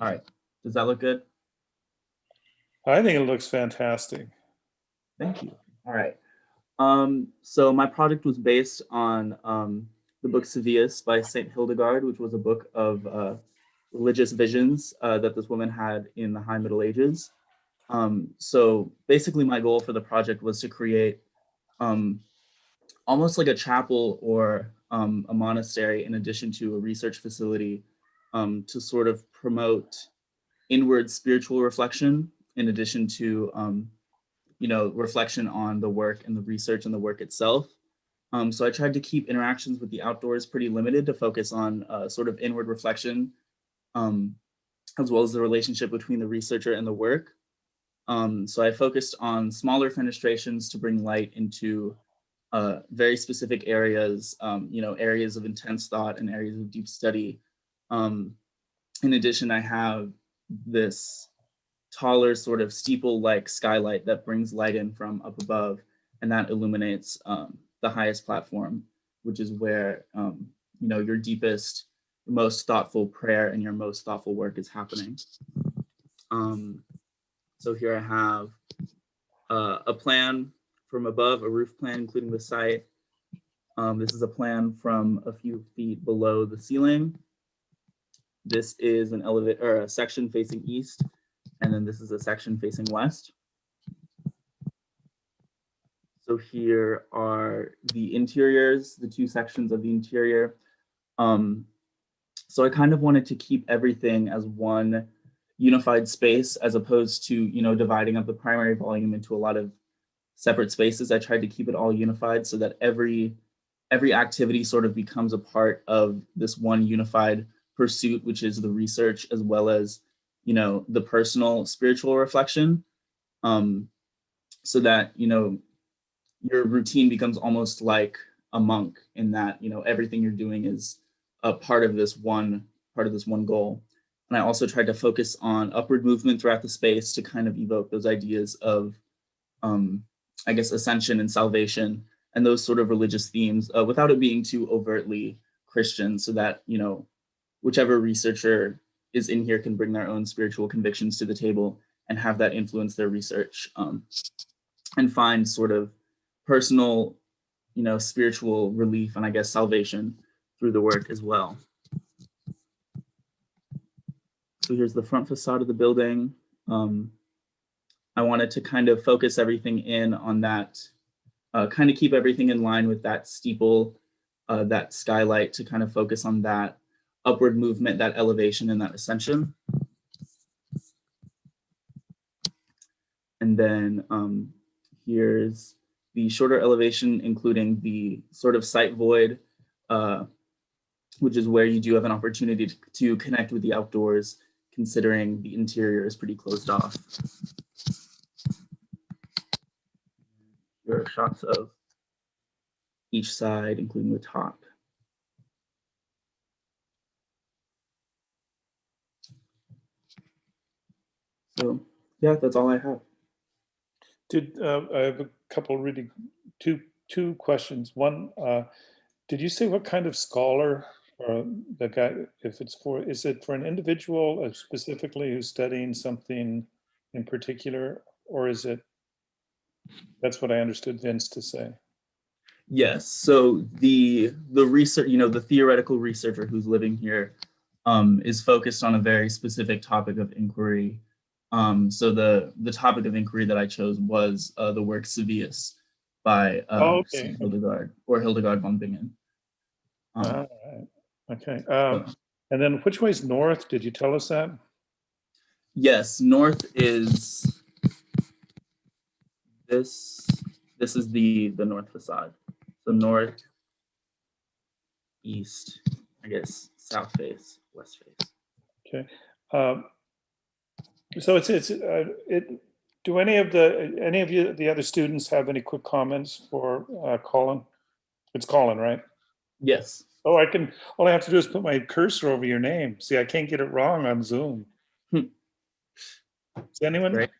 All right. Does that look good? I think it looks fantastic. Thank you. All right. So my project was based on the book Sevius by Saint Hildegard, which was a book of religious visions that this woman had in the High Middle Ages. So basically, my goal for the project was to create um, almost like a chapel or a monastery in addition to a research facility to sort of promote inward spiritual reflection in addition to reflection on the work and the research and the work itself. So I tried to keep interactions with the outdoors pretty limited to focus on sort of inward reflection, um, as well as the relationship between the researcher and the work. So I focused on smaller fenestrations to bring light into very specific areas, areas of intense thought and areas of deep study. Um, in addition, I have this taller sort of steeple-like skylight that brings light in from up above, and that illuminates the highest platform, which is where your deepest, most thoughtful prayer and your most thoughtful work is happening. So here I have a plan from above, a roof plan including the site. This is a plan from a few feet below the ceiling. This is an elevator or a section facing east, and then this is a section facing west. So here are the interiors, the two sections of the interior. So I kind of wanted to keep everything as one unified space as opposed to, dividing up the primary volume into a lot of separate spaces. I tried to keep it all unified so that every activity sort of becomes a part of this one unified pursuit, which is the research as well as, the personal spiritual reflection. So that, your routine becomes almost like a monk in that, everything you're doing is a part of this one goal. And I also tried to focus on upward movement throughout the space to kind of evoke those ideas of, I guess, ascension and salvation and those sort of religious themes without it being too overtly Christian, so that, whichever researcher is in here can bring their own spiritual convictions to the table and have that influence their research and find sort of personal, spiritual relief and I guess salvation through the work as well. So here's the front facade of the building. I wanted to kind of focus everything in on that, kind of keep everything in line with that steeple, that skylight, to kind of focus on that upward movement, that elevation and that ascension. And then here's the shorter elevation, including the sort of site void, which is where you do have an opportunity to connect with the outdoors, considering the interior is pretty closed off. Here are shots of each side, including the top. So yeah, that's all I have. I have a couple really two questions. One, did you say what kind of scholar or the guy, if it's for, is it for an individual specifically who's studying something in particular, or is it, that's what I understood Vince to say? Yes, so the research, the theoretical researcher who's living here is focused on a very specific topic of inquiry. So the topic of inquiry that I chose was the work Sevius by Okay. Hildegard, or Hildegard von Bingen. All right. Okay. And then which way is north? Did you tell us that? Yes, north is this. This is the north facade. So north, east, I guess, south face, west face. Okay. So do any of the other students have any quick comments for Colin? It's Colin, right? Yes. Oh, all I have to do is put my cursor over your name. See, I can't get it wrong on Zoom. Is anyone? Great.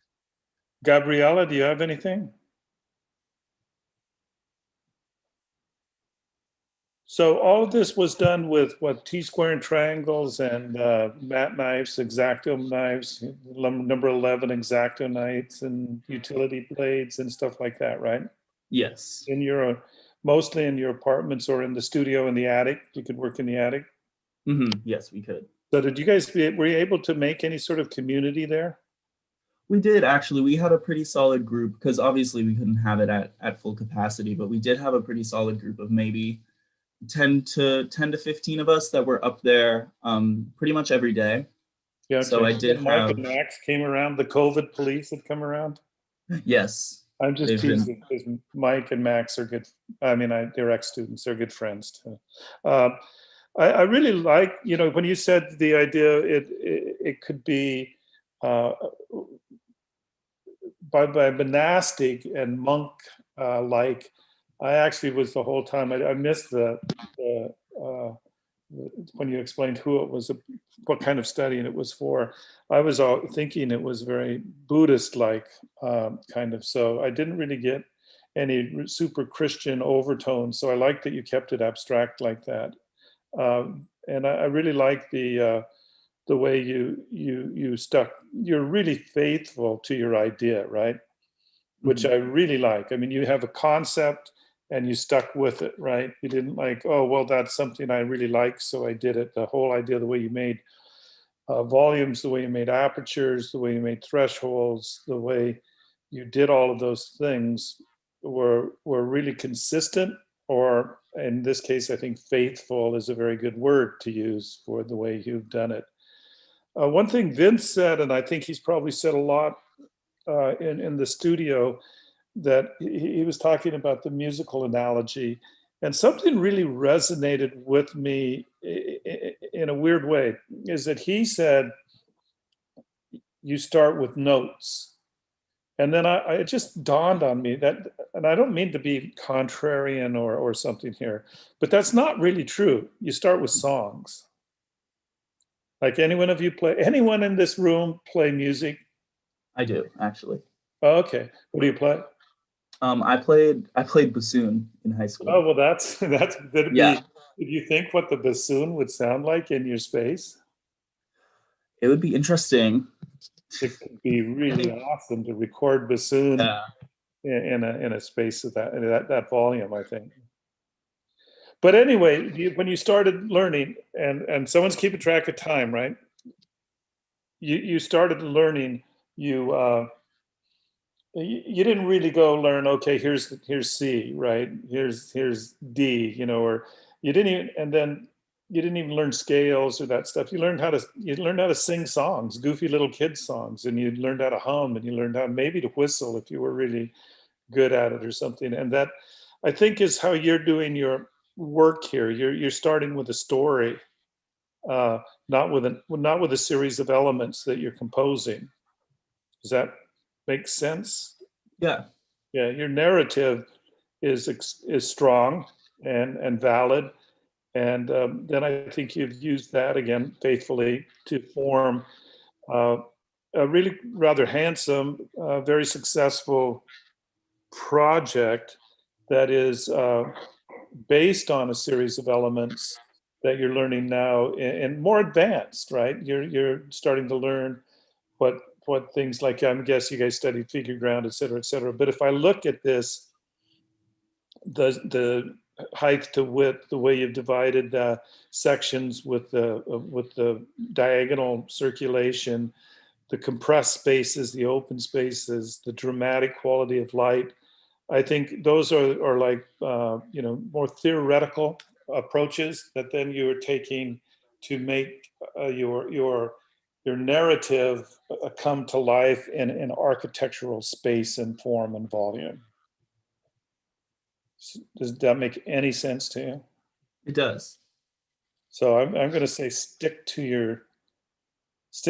Gabriella, do you have anything? So all of this was done with what, T-square and triangles and mat knives, X-Acto knives, number 11 X-Acto knives and utility blades and stuff like that, right? Yes. In your, mostly in your apartments or in the studio in the attic, you could work in the attic. Yes, we could. So did you guys, were you able to make any sort of community there? We did actually. We had a pretty solid group because obviously we couldn't have it at full capacity, but we did have a pretty solid group of maybe 10 to 15 of us that were up there pretty much every day. Yeah, So I okay. did Mike have, and Max came around, the COVID police had come around. yes, I'm just they've been, teasing because Mike and Max are good. I mean, they're ex-students, they're good friends too. I really like, you know, when you said the idea, it could be by monastic and monk like. I actually was the whole time, I missed the when you explained who it was, what kind of studying it was for. I was all thinking it was very Buddhist-like kind of, so I didn't really get any super Christian overtones. So I like that you kept it abstract like that, and I really like the way you stuck. You're really faithful to your idea, right? Which I really like. I mean, you have a concept and you stuck with it, right? You didn't like, oh, well, that's something I really like, so I did it. The whole idea, the way you made volumes, the way you made apertures, the way you made thresholds, the way you did all of those things were really consistent, or in this case, I think faithful is a very good word to use for the way you've done it. One thing Vince said, and I think he's probably said a lot in the studio, that he was talking about the musical analogy, and something really resonated with me in a weird way, is that he said you start with notes, and then it just dawned on me that, and I don't mean to be contrarian or something here, but that's not really true. You start with songs. Like, anyone in this room play music? I do actually. Oh, okay, what do you play? I played bassoon in high school. Oh, well, that's that'd Yeah, be. Did you think what the bassoon would sound like in your space? it would be interesting. It could be really awesome to record bassoon Yeah. in a space of that volume, I think. But anyway, when you started learning, and someone's keeping track of time, right? You started learning. You didn't really go learn, okay, here's C, right? Here's D, you know, or you didn't even, and then you didn't even learn scales or that stuff. You learned how to sing songs, goofy little kid songs, and you learned how to hum, and you learned how maybe to whistle if you were really good at it or something. And that, I think, is how you're doing your work here. You're starting with a story, uh, not with a series of elements that you're composing. Does that make sense? Yeah. Yeah, your narrative is strong and valid, and then I think you've used that again faithfully to form uh, a really rather handsome, very successful project that is based on a series of elements that you're learning now, and more advanced, right? You're starting to learn what things like, I guess you guys studied figure ground, et cetera, et cetera. But if I look at this, the height to width, the way you've divided sections with the diagonal circulation, the compressed spaces, the open spaces, the dramatic quality of light, I think those are like more theoretical approaches that then you are taking to make your narrative come to life in architectural space and form and volume. Does that make any sense to you? It does. So I'm going to say stick to.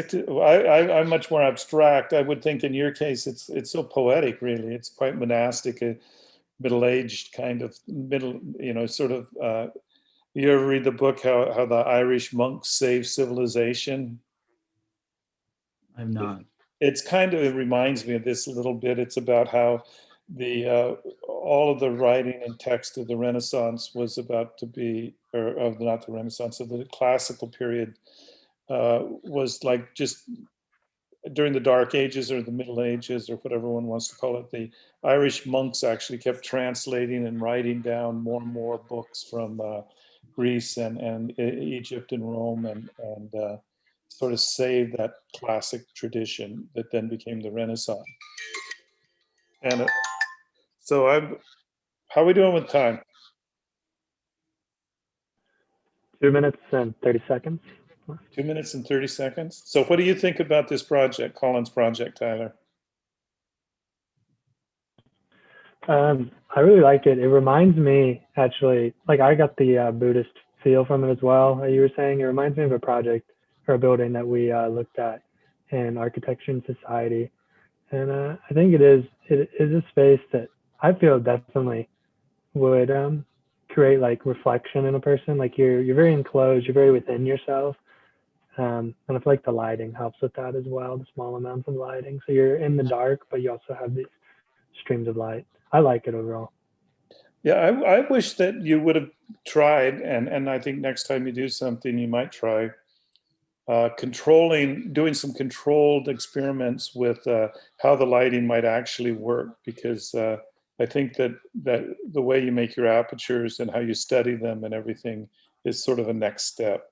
I'm much more abstract. I would think in your case it's so poetic, really. It's quite monastic, middle-aged kind of sort of. You ever read the book how the Irish monks saved civilization? I'm not. It's kind of, it reminds me of this a little bit. It's about how the all of the writing and text of the Renaissance was about to be, or of not the Renaissance, of the classical period, was like just during the Dark Ages or the Middle Ages or whatever one wants to call it, the Irish monks actually kept translating and writing down more and more books from Greece and Egypt and Rome and sort of saved that classic tradition that then became the Renaissance. And so how are we doing with time? 2 minutes and 30 seconds. 2 minutes and 30 seconds. So what do you think about this project, Colin's project, Tyler? I really like it. It reminds me, actually, like I got the Buddhist feel from it as well. You were saying it reminds me of a project or a building that we looked at in Architecture and Society. And I think it is a space that I feel definitely would create like reflection in a person. Like you're very enclosed, you're very within yourself. And I feel like the lighting helps with that as well, the small amounts of lighting. So you're in the dark, but you also have these streams of light. I like it overall. Yeah, I wish that you would have tried, and I think next time you do something, you might try doing some controlled experiments with how the lighting might actually work, because I think that the way you make your apertures and how you study them and everything is sort of a next step.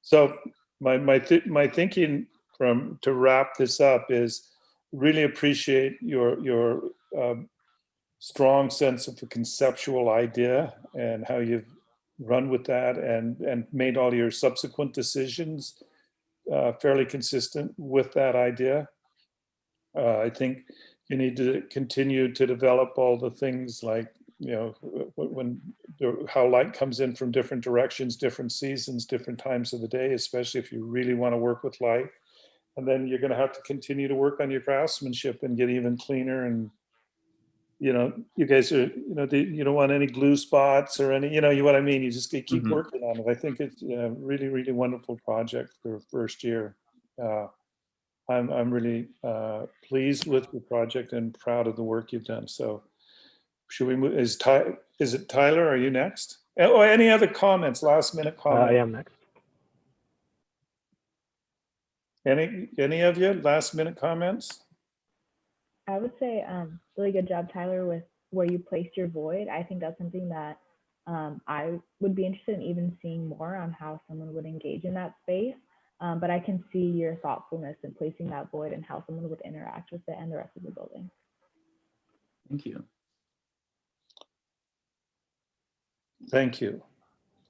So my thinking to wrap this up is really appreciate your strong sense of the conceptual idea and how you've run with that and made all your subsequent decisions fairly consistent with that idea. I think you need to continue to develop all the things like, how light comes in from different directions, different seasons, different times of the day, especially if you really want to work with light. And then you're going to have to continue to work on your craftsmanship and get even cleaner. And, you guys are, you don't want any glue spots or any, you know what I mean? You just keep working on it. I think it's a really, really wonderful project for first year. I'm really pleased with the project and proud of the work you've done. So should we move? Is it Tyler? Are you next? Oh, any other comments? Last minute comments? I am next. Any of you last minute comments? I would say really good job, Tyler, with where you placed your void. I think that's something that I would be interested in even seeing more on how someone would engage in that space. But I can see your thoughtfulness in placing that void and how someone would interact with it and the rest of the building. Thank you. Thank you.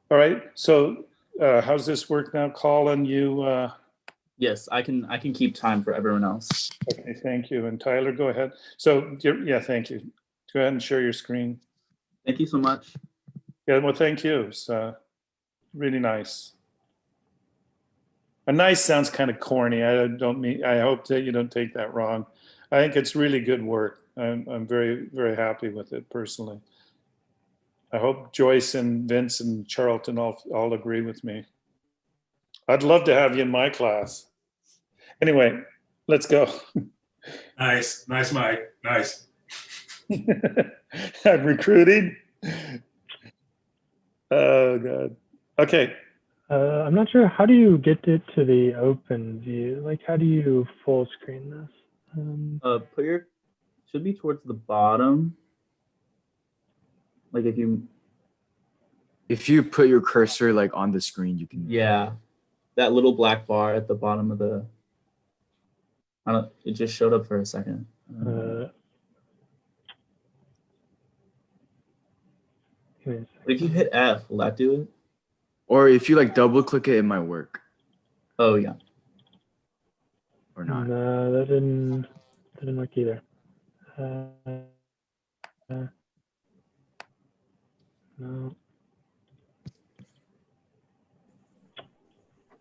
All right. So how's this work now, Colin? You. Yes, I can keep time for everyone else. Okay, thank you. And Tyler, go ahead. So yeah, thank you. Go ahead and share your screen. Thank you so much. Yeah, well, thank you. It's really nice. A nice sounds kind of corny. I hope that you don't take that wrong. I think it's really good work. I'm very, very happy with it personally. I hope Joyce and Vince and Charlton all agree with me. I'd love to have you in my class. Anyway, let's go. Nice, Mike. Nice. I'm recruiting. Oh God. Okay. I'm not sure. How do you get it to the open view? Like, how do you full screen this? Should be towards the bottom. Like if you put your cursor like on the screen, you can. Yeah, that little black bar at the bottom of the. It just showed up for a second. But if you hit F, will that do it? Or if you like double click it, it might work. Oh yeah. Or not. No, that didn't work either. No.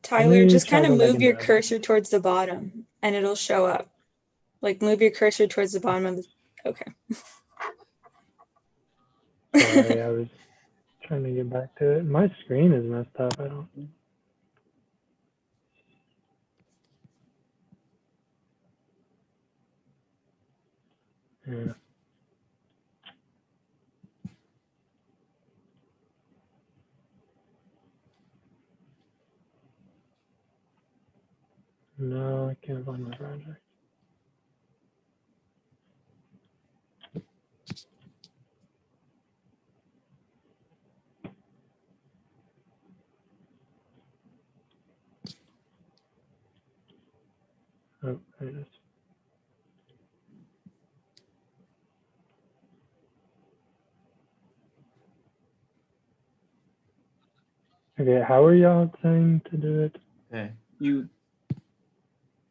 Tyler, just kind of move your cursor towards the bottom and it'll show up. Like move your cursor towards the bottom of the, okay. Sorry, I was trying to get back to it. My screen is messed up. I don't. Yeah. No, I can't find my project. Oh, there it is. Okay, how are y'all saying to do it? Okay,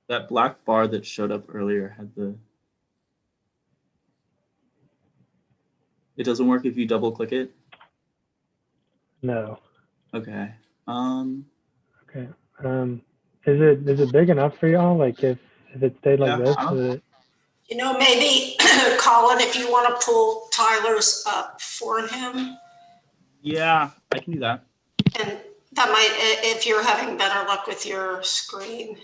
that black bar that showed up earlier had it doesn't work if you double click it. No. Okay. Okay. Is it big enough for y'all? Like if it stayed like Yeah, this, I don't- would it, You know, maybe, Colin, if you want to pull Tyler's up for him, Yeah, I can do that. and that might, if you're having better luck with your screen.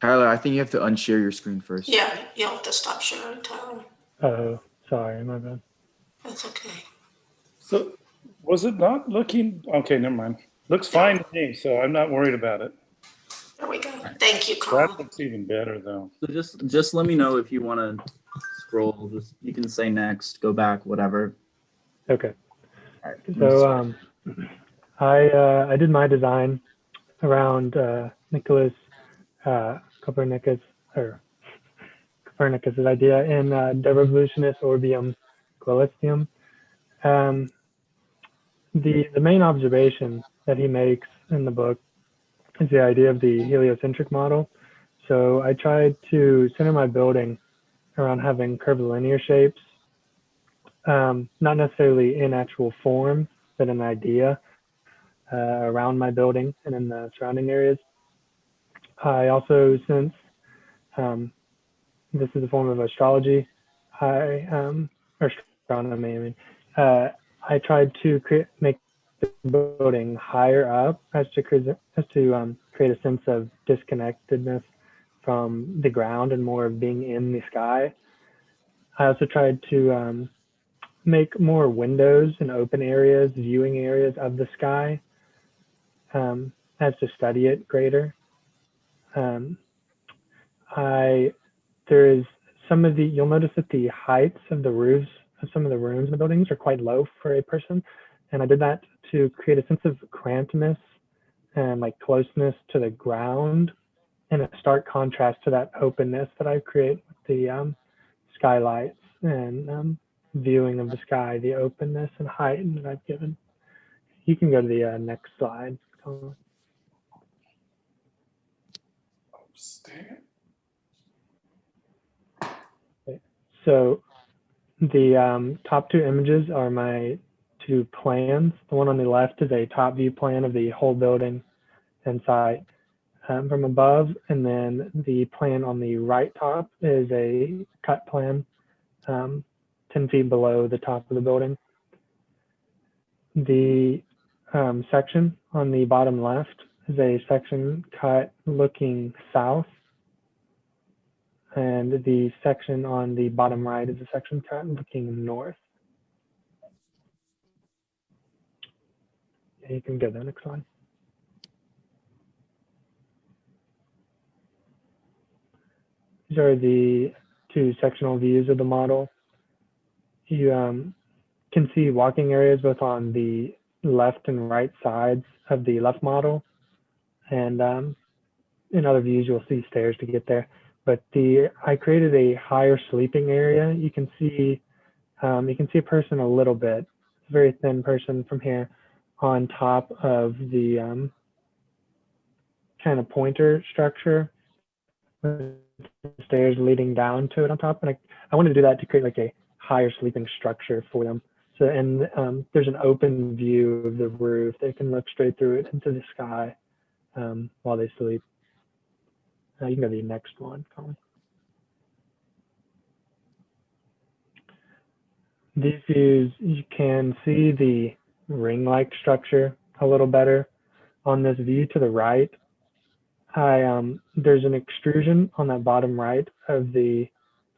Tyler, I think you have to unshare your screen first. Yeah, you'll have to stop sharing, Tyler. oh, sorry, my bad. That's okay. So was it not looking, okay, never mind. Looks fine to me, so I'm not worried about it. There we go. Thank you, Colin. That looks even better though. So just let me know if you want to scroll. Just you can say next, go back, whatever. Okay. All right. So I did my design around Nicholas Copernicus's idea in De Revolutionis Orbium Coelestium. The main observation that he makes in the book is the idea of the heliocentric model. So I tried to center my building around having curvilinear shapes, not necessarily in actual form, but an idea around my building and in the surrounding areas. I also, since this is a form of astrology, or astronomy, I mean, I tried to make the building higher up as to create a sense of disconnectedness from the ground and more of being in the sky. I also tried to make more windows and open areas, viewing areas of the sky, as to study it greater. There is you'll notice that the heights of the roofs of some of the rooms in the buildings are quite low for a person. And I did that to create a sense of crampedness and like closeness to the ground, in a stark contrast to that openness that I create with the skylights and viewing of the sky, the openness and height that I've given. You can go to the next slide, Colin. Okay. So the top two images are my two plans. The one on the left is a top view plan of the whole building and site from above, and then the plan on the right top is a cut plan 10 feet below the top of the building. The section on the bottom left is a section cut looking south, and the section on the bottom right is a section cut looking north. Yeah, you can go to the next one. These are the two sectional views of the model. You can see walking areas both on the left and right sides of the left model, and in other views you'll see stairs to get there. But I created a higher sleeping area. You can see a person a little bit, a very thin person from here, on top of the kind of pointer structure with the stairs leading down to it on top. And I wanted to do that to create like a higher sleeping structure for them. So, and there's an open view of the roof. They can look straight through it into the sky while they sleep. You can go to the next one, Colin. These views, you can see the ring-like structure a little better on this view to the right. there's an extrusion on that bottom right of the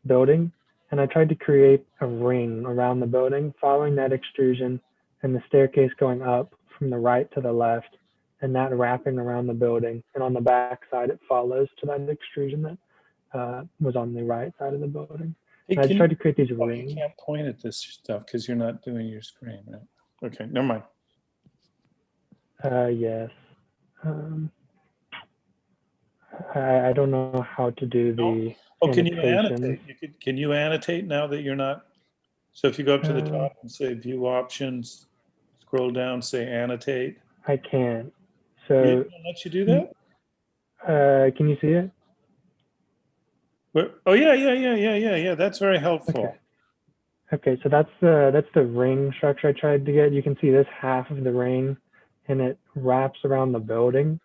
building, and I tried to create a ring around the building following that extrusion and the staircase going up from the right to the left and that wrapping around the building. And on the back side, it follows to that extrusion that was on the right side of the building. Hey, And I can tried you, to create these oh, rings. you can't point at this stuff because you're not doing your screen, right? Okay, never mind. Yes. I don't know how to do the Oh, can you annotations. annotate? Can you annotate now that you're not? So if you go up to the Uh, top and say view options, scroll down, say annotate. I can't. It So won't let you do that? can you see it? Oh yeah. That's very helpful. Okay, so that's the ring structure I tried to get. You can see this half of the ring, and it wraps around the building.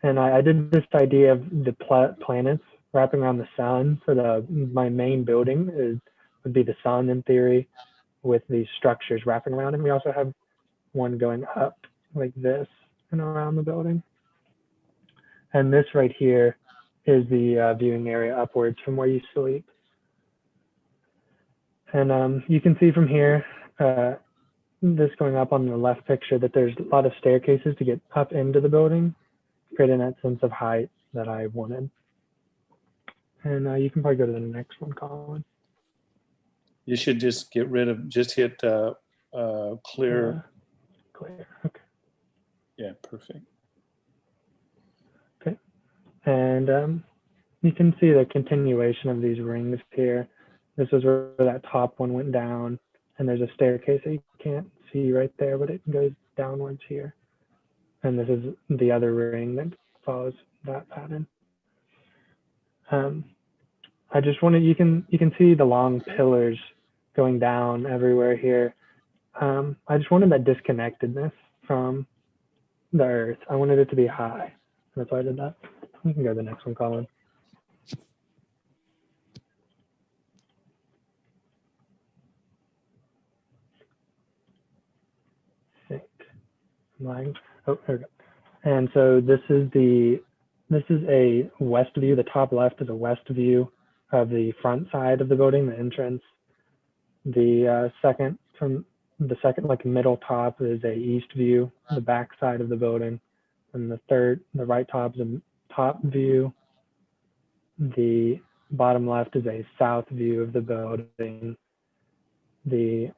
And I did this idea of the planets wrapping around the sun. So my main building would be the sun in theory, with these structures wrapping around. And we also have one going up like this and around the building. And this right here is the viewing area upwards from where you sleep. And you can see from here, this going up on the left picture, that there's a lot of staircases to get up into the building, creating that sense of height that I wanted. And you can probably go to the next one, Colin. You should just get rid of, just hit clear. Clear, okay. Yeah, perfect. Okay, and you can see the continuation of these rings here. This is where that top one went down, and there's a staircase that you can't see right there, but it goes downwards here. And this is the other ring that follows that pattern. I just wanted, you can see the long pillars going down everywhere here. I just wanted that disconnectedness from the earth. I wanted it to be high. That's why I did that. You can go to the next one, Colin. Oh, there we go. And so this is a west view. The top left is a west view of the front side of the building, the entrance. The second like middle top is a east view, the back side of the building. And the right top is a top view. The bottom left is a south view of the building. The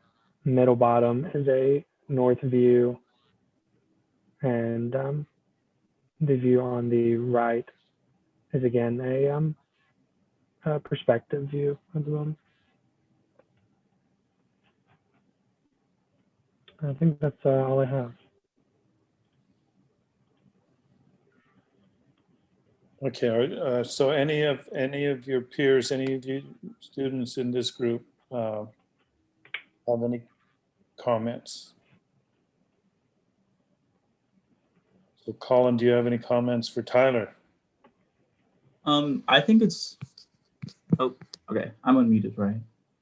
middle bottom is a north view. And the view on the right is again a perspective view of the building. I think that's all I have. Okay, so any of your peers, any of you students in this group have any comments? So Colin, do you have any comments for Tyler? I think it's, oh, okay, I'm unmuted, right?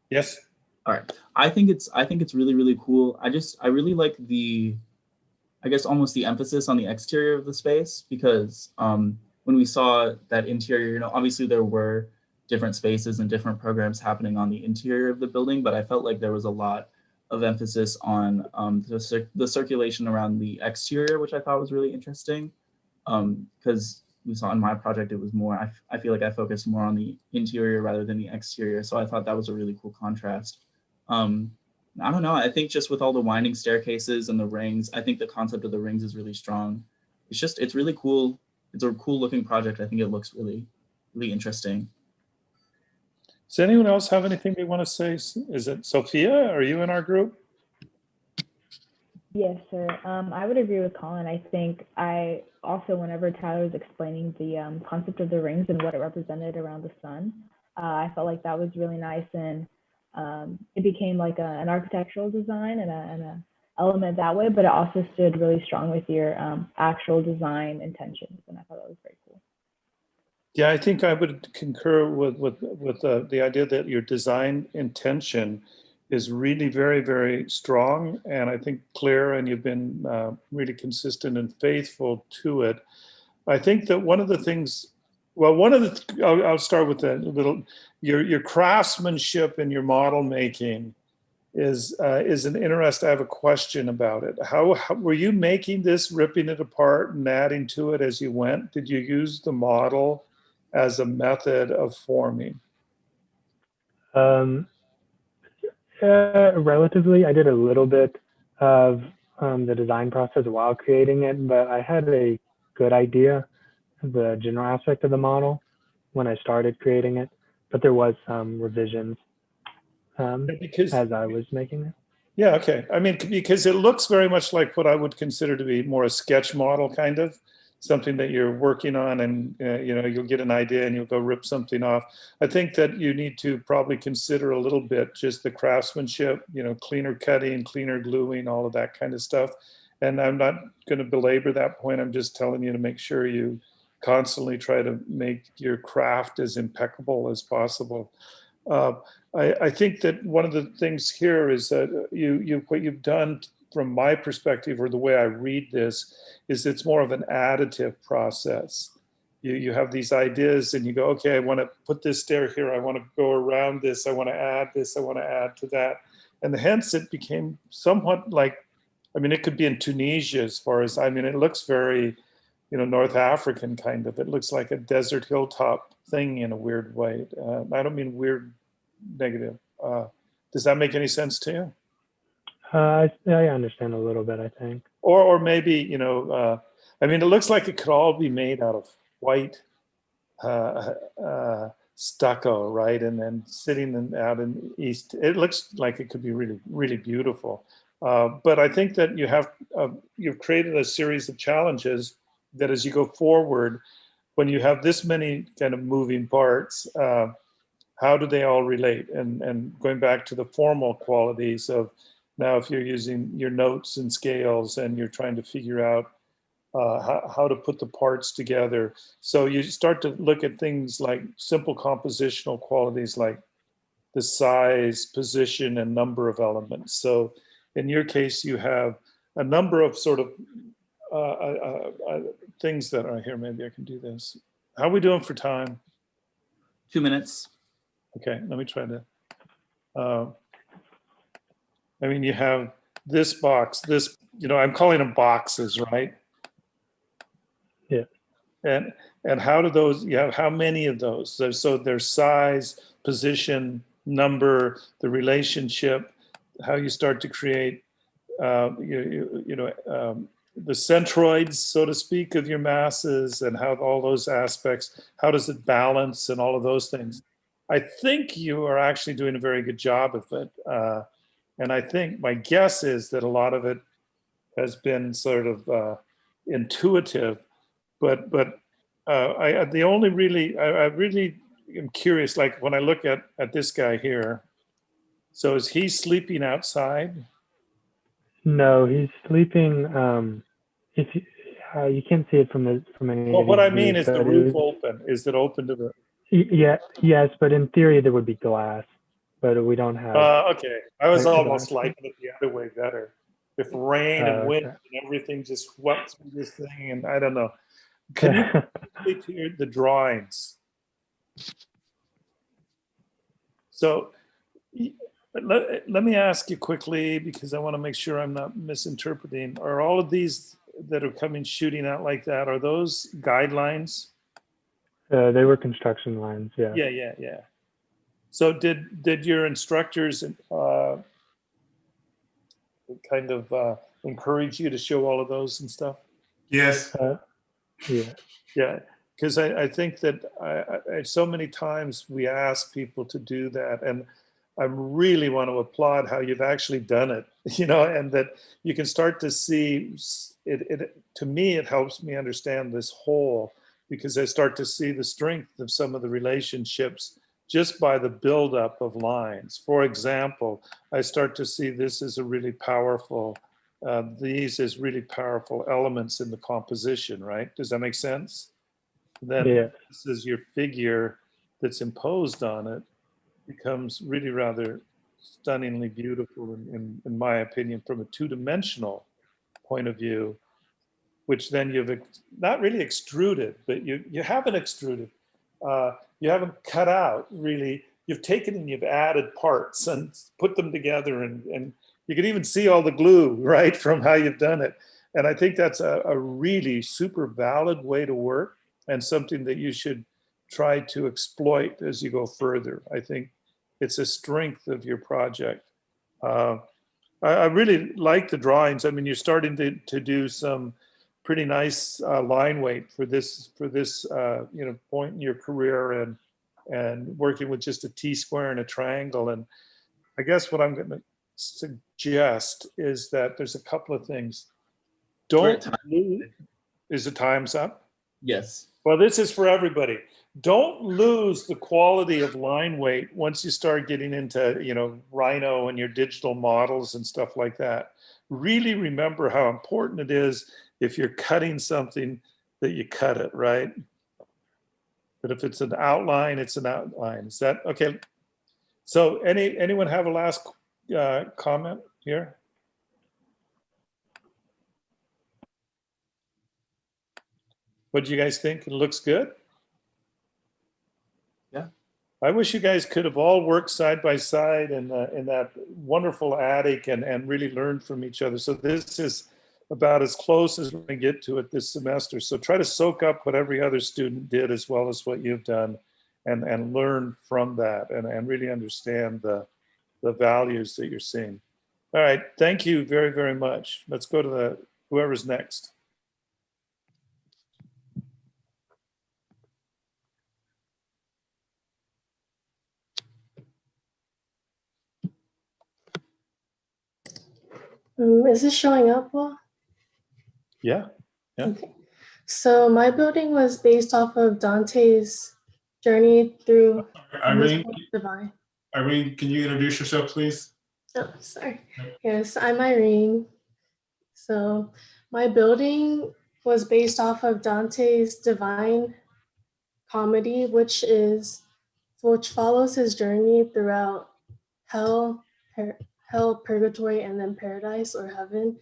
Yes. All right. I think it's really, really cool. I really like I guess almost the emphasis on the exterior of the space, because when we saw that interior, obviously there were different spaces and different programs happening on the interior of the building, but I felt like there was a lot of emphasis on the circulation around the exterior, which I thought was really interesting. Because we saw in my project, it was more, I feel like I focused more on the interior rather than the exterior. So I thought that was a really cool contrast. I don't know, I think just with all the winding staircases and the rings, I think the concept of the rings is really strong. It's really cool. It's a cool looking project. I think it looks really, really interesting. Does anyone else have anything they want to say? Is it Sophia? Are you in our group? Yes, sir. I would agree with Colin. I think I also, whenever Tyler was explaining the concept of the rings and what it represented around the sun, I felt like that was really nice, and it became like an architectural design and a element that way, but it also stood really strong with your actual design intentions, and I thought that was very cool. Yeah, I think I would concur with the idea that your design intention is really very, very strong, and I think clear, and you've been really consistent and faithful to it. I think that one of the things, well, one of the, I'll start with a little, your craftsmanship and your model making is an interest. I have a question about it. How were you making this, ripping it apart and adding to it as you went? Did you use the model as a method of forming? Relatively, I did a little bit of the design process while creating it, but I had a good idea of the general aspect of the model when I started creating it, but there was some revisions as I was making it. Yeah, okay. I mean, because it looks very much like what I would consider to be more a sketch model, kind of something that you're working on, and you know, you'll get an idea and you'll go rip something off. I think that you need to probably consider a little bit just the craftsmanship, you know, cleaner cutting, cleaner gluing, all of that kind of stuff. And I'm not going to belabor that point. I'm just telling you to make sure you constantly try to make your craft as impeccable as possible. I think that one of the things here is that what you've done from my perspective, or the way I read this, is it's more of an additive process. You have these ideas and you go, okay, I want to put this stair here. I want to go around this. I want to add this. I want to add to that. And hence it became somewhat like, I mean, it could be in Tunisia as far as, I mean, it looks very, you know, North African kind of. It looks like a desert hilltop thing in a weird way. I don't mean weird negative. Does that make any sense to you? I understand a little bit, I think. Or maybe, you know, I mean, it looks like it could all be made out of white stucco, right? And then sitting out in East, it looks like it could be really, really beautiful. But I think that you've created a series of challenges that as you go forward, when you have this many kind of moving parts, how do they all relate? And going back to the formal qualities of now, if you're using your notes and scales and you're trying to figure out how to put the parts together. So you start to look at things like simple compositional qualities like the size, position, and number of elements. So in your case, you have a number of sort of things that are here. Maybe I can do this. How are we doing for time? 2 minutes. Okay, let me try to. I mean, you have this box, this, you know, I'm calling them boxes, right? Yeah. And how do those, you have how many of those? So their size, position, number, the relationship, how you start to create, the centroids, so to speak, of your masses, and how all those aspects, how does it balance and all of those things. I think you are actually doing a very good job of it. And I think my guess is that a lot of it has been sort of intuitive, but I really am curious. Like when I look at this guy here, so is he sleeping outside? No, he's sleeping. If you can't see it from any. Well, of what these I mean views, is the but roof open. Is it open to the? Yeah, yes, but in theory there would be glass, but we don't have. Okay, I was almost glass. liking it the other way better. If rain and wind Okay. and everything just swept through this thing, and I don't know. Can you speak to the drawings? So let me ask you quickly, because I want to make sure I'm not misinterpreting. Are all of these that are coming shooting out like that, are those guidelines? They were construction lines, yeah. Yeah. So did your instructors kind of encourage you to show all of those and stuff? Yes. Yeah, because I think that I so many times we ask people to do that, and I really want to applaud how you've actually done it, you know, and that you can start to see it. To me, it helps me understand this whole, because I start to see the strength of some of the relationships just by the buildup of lines. For example, I start to see this as a really powerful, these as really powerful elements in the composition, right? Does that make sense? Then this is your figure that's imposed on it, becomes really rather stunningly beautiful in my opinion, from a two-dimensional point of view. which then you've not really extruded, but you haven't extruded. You haven't cut out really. You've taken and you've added parts and put them together, and you can even see all the glue, right, from how you've done it. And I think that's a really super valid way to work, and something that you should try to exploit as you go further. I think it's a strength of your project. I really like the drawings. I mean, you're starting to do some pretty nice line weight for this point in your career, and working with just a T-square and a triangle. And I guess what I'm going to suggest is that there's a couple of things. Don't lose. Is the time's up? Yes. Well, this is for everybody. Don't lose the quality of line weight once you start getting into, Rhino and your digital models and stuff like that. Really remember how important it is if you're cutting something that you cut it, right? But if it's an outline, it's an outline. Is that okay? So anyone have a last comment here? What do you guys think? It looks good? Yeah. I wish you guys could have all worked side by side in that wonderful attic and really learned from each other. So this is about as close as we're going to get to it this semester. So try to soak up what every other student did as well as what you've done, and learn from that, and really understand the values that you're seeing. All right, thank you very, very much. Let's go to whoever's next. Is this showing up well? Yeah. Okay. So my building was based off of Dante's journey through Irene, divine. Irene, can you introduce yourself, please? Oh, sorry. Yes, I'm Irene. So my building was based off of Dante's Divine Comedy, which follows his journey throughout hell, purgatory, and then paradise or heaven.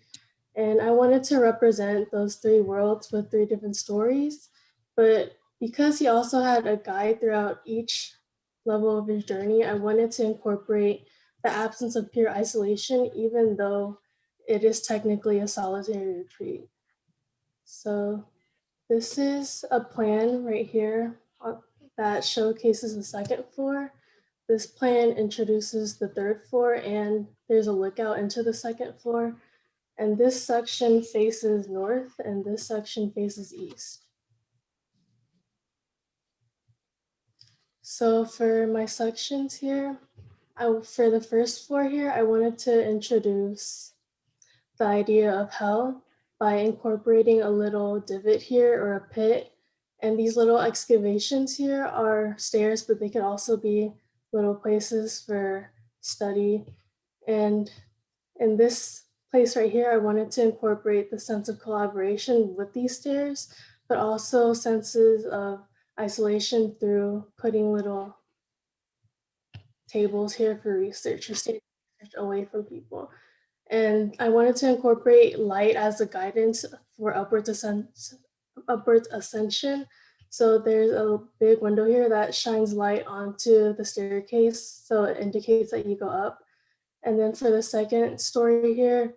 And I wanted to represent those three worlds with three different stories. But because he also had a guide throughout each level of his journey, I wanted to incorporate the absence of pure isolation, even though it is technically a solitary retreat. So this is a plan right here that showcases the second floor. This plan introduces the third floor, and there's a lookout into the second floor. And this section faces north, and this section faces east. So for my sections here, for the first floor here, I wanted to introduce the idea of hell by incorporating a little divot here or a pit. And these little excavations here are stairs, but they could also be little places for study. And in this place right here, I wanted to incorporate the sense of collaboration with these stairs, but also senses of isolation through putting little tables here for research or research away from people. And I wanted to incorporate light as a guidance for upwards ascension. So there's a big window here that shines light onto the staircase, so it indicates that you go up. And then for the second story here,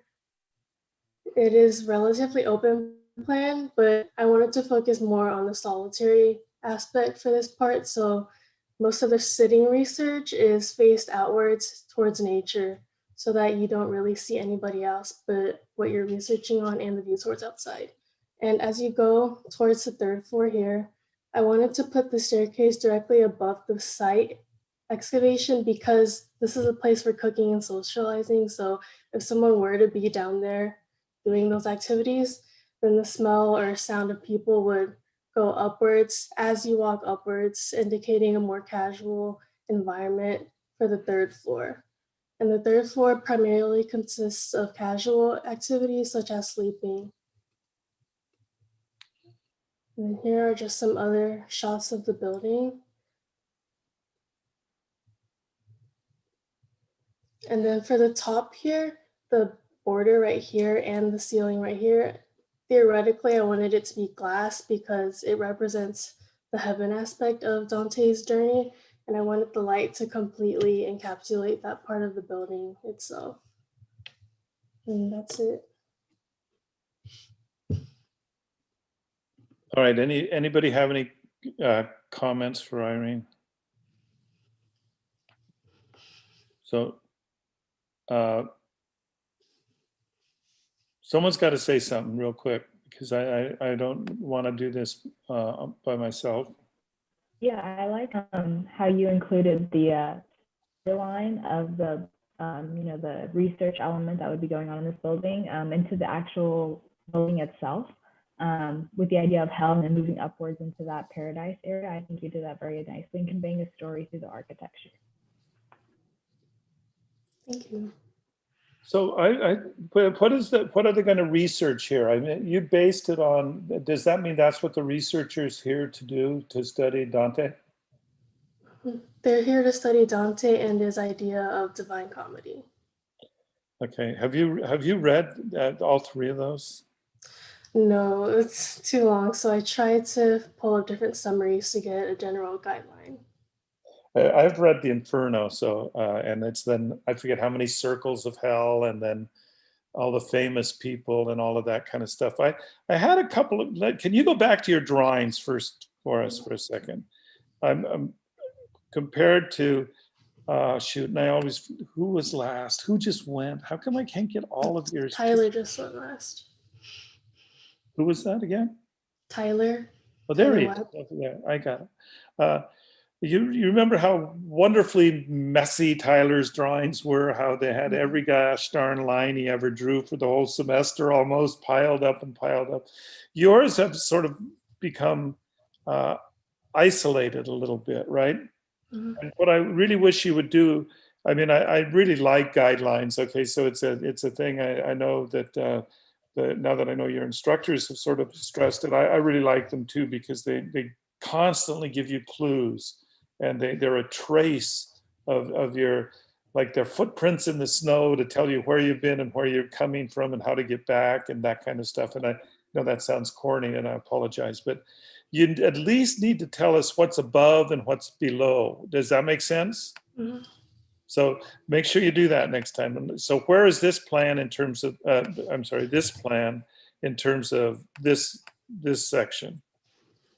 it is relatively open plan, but I wanted to focus more on the solitary aspect for this part. So most of the sitting research is faced outwards towards nature, so that you don't really see anybody else but what you're researching on and the view towards outside. And as you go towards the third floor here, I wanted to put the staircase directly above the site excavation because this is a place for cooking and socializing. So if someone were to be down there doing those activities, then the smell or sound of people would go upwards as you walk upwards, indicating a more casual environment for the third floor. And the third floor primarily consists of casual activities such as sleeping. And here are just some other shots of the building. And then for the top here, the border right here and the ceiling right here theoretically, I wanted it to be glass because it represents the heaven aspect of Dante's journey, and I wanted the light to completely encapsulate that part of the building itself. And that's it. All right, anybody have any comments for Irene? So someone's got to say something real quick because I don't want to do this by myself. Yeah, I like how you included the line of the the research element that would be going on in this building into the actual building itself, with the idea of hell and then moving upwards into that paradise area. I think you did that very nicely in conveying a story through the architecture. Thank you. So what are they going to research here? I mean, you based it on, does that mean that's what the researchers here to do, to study Dante? They're here to study Dante and his idea of divine comedy. Okay, have you read all three of those? No, it's too long, so I tried to pull up different summaries to get a general guideline. I've read the Inferno, so and it's then I forget how many circles of hell, and then all the famous people and all of that kind of stuff. I had a couple of. Can you go back to your drawings first for us for a second? I'm compared to shoot, and I always who was last? Who just went? How come I can't get all of yours? Tyler just went last. Who was that again? Tyler. Oh, there Tyler he is. Yeah, I got it. You remember how wonderfully messy Tyler's drawings were, how they had every gosh darn line he ever drew for the whole semester almost piled up and piled up. Yours have sort of become isolated a little bit, right? Mm-hmm. And what I really wish you would do, I mean, I really like guidelines. Okay, so it's a thing. I know that now that I know your instructors have sort of stressed it, I really like them too, because they constantly give you clues. And they're a trace of your, like their footprints in the snow to tell you where you've been and where you're coming from and how to get back and that kind of stuff. And I know that sounds corny and I apologize, but you at least need to tell us what's above and what's below. Does that make sense? Mm-hmm. So make sure you do that next time. So where is this plan in terms of, this plan in terms of this section?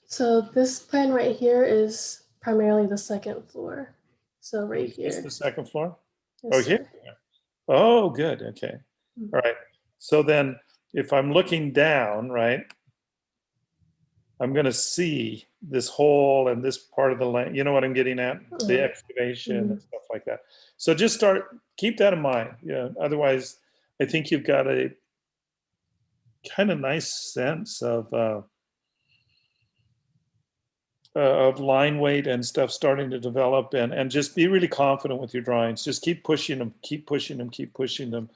So this plan right here is primarily the second floor. So right here. Is the second floor? Yes, oh, sir. here? Oh, good. Okay. Mm-hmm. All right. So then if I'm looking down, right, I'm going to see this hole and this part of the land. You know what I'm getting at? Mm-hmm. The excavation mm-hmm. and stuff like that. So just keep that in mind. Yeah. Otherwise, I think you've got a kind of nice sense of line weight and stuff starting to develop, and just be really confident with your drawings. Just keep pushing them, keep pushing them, keep pushing them.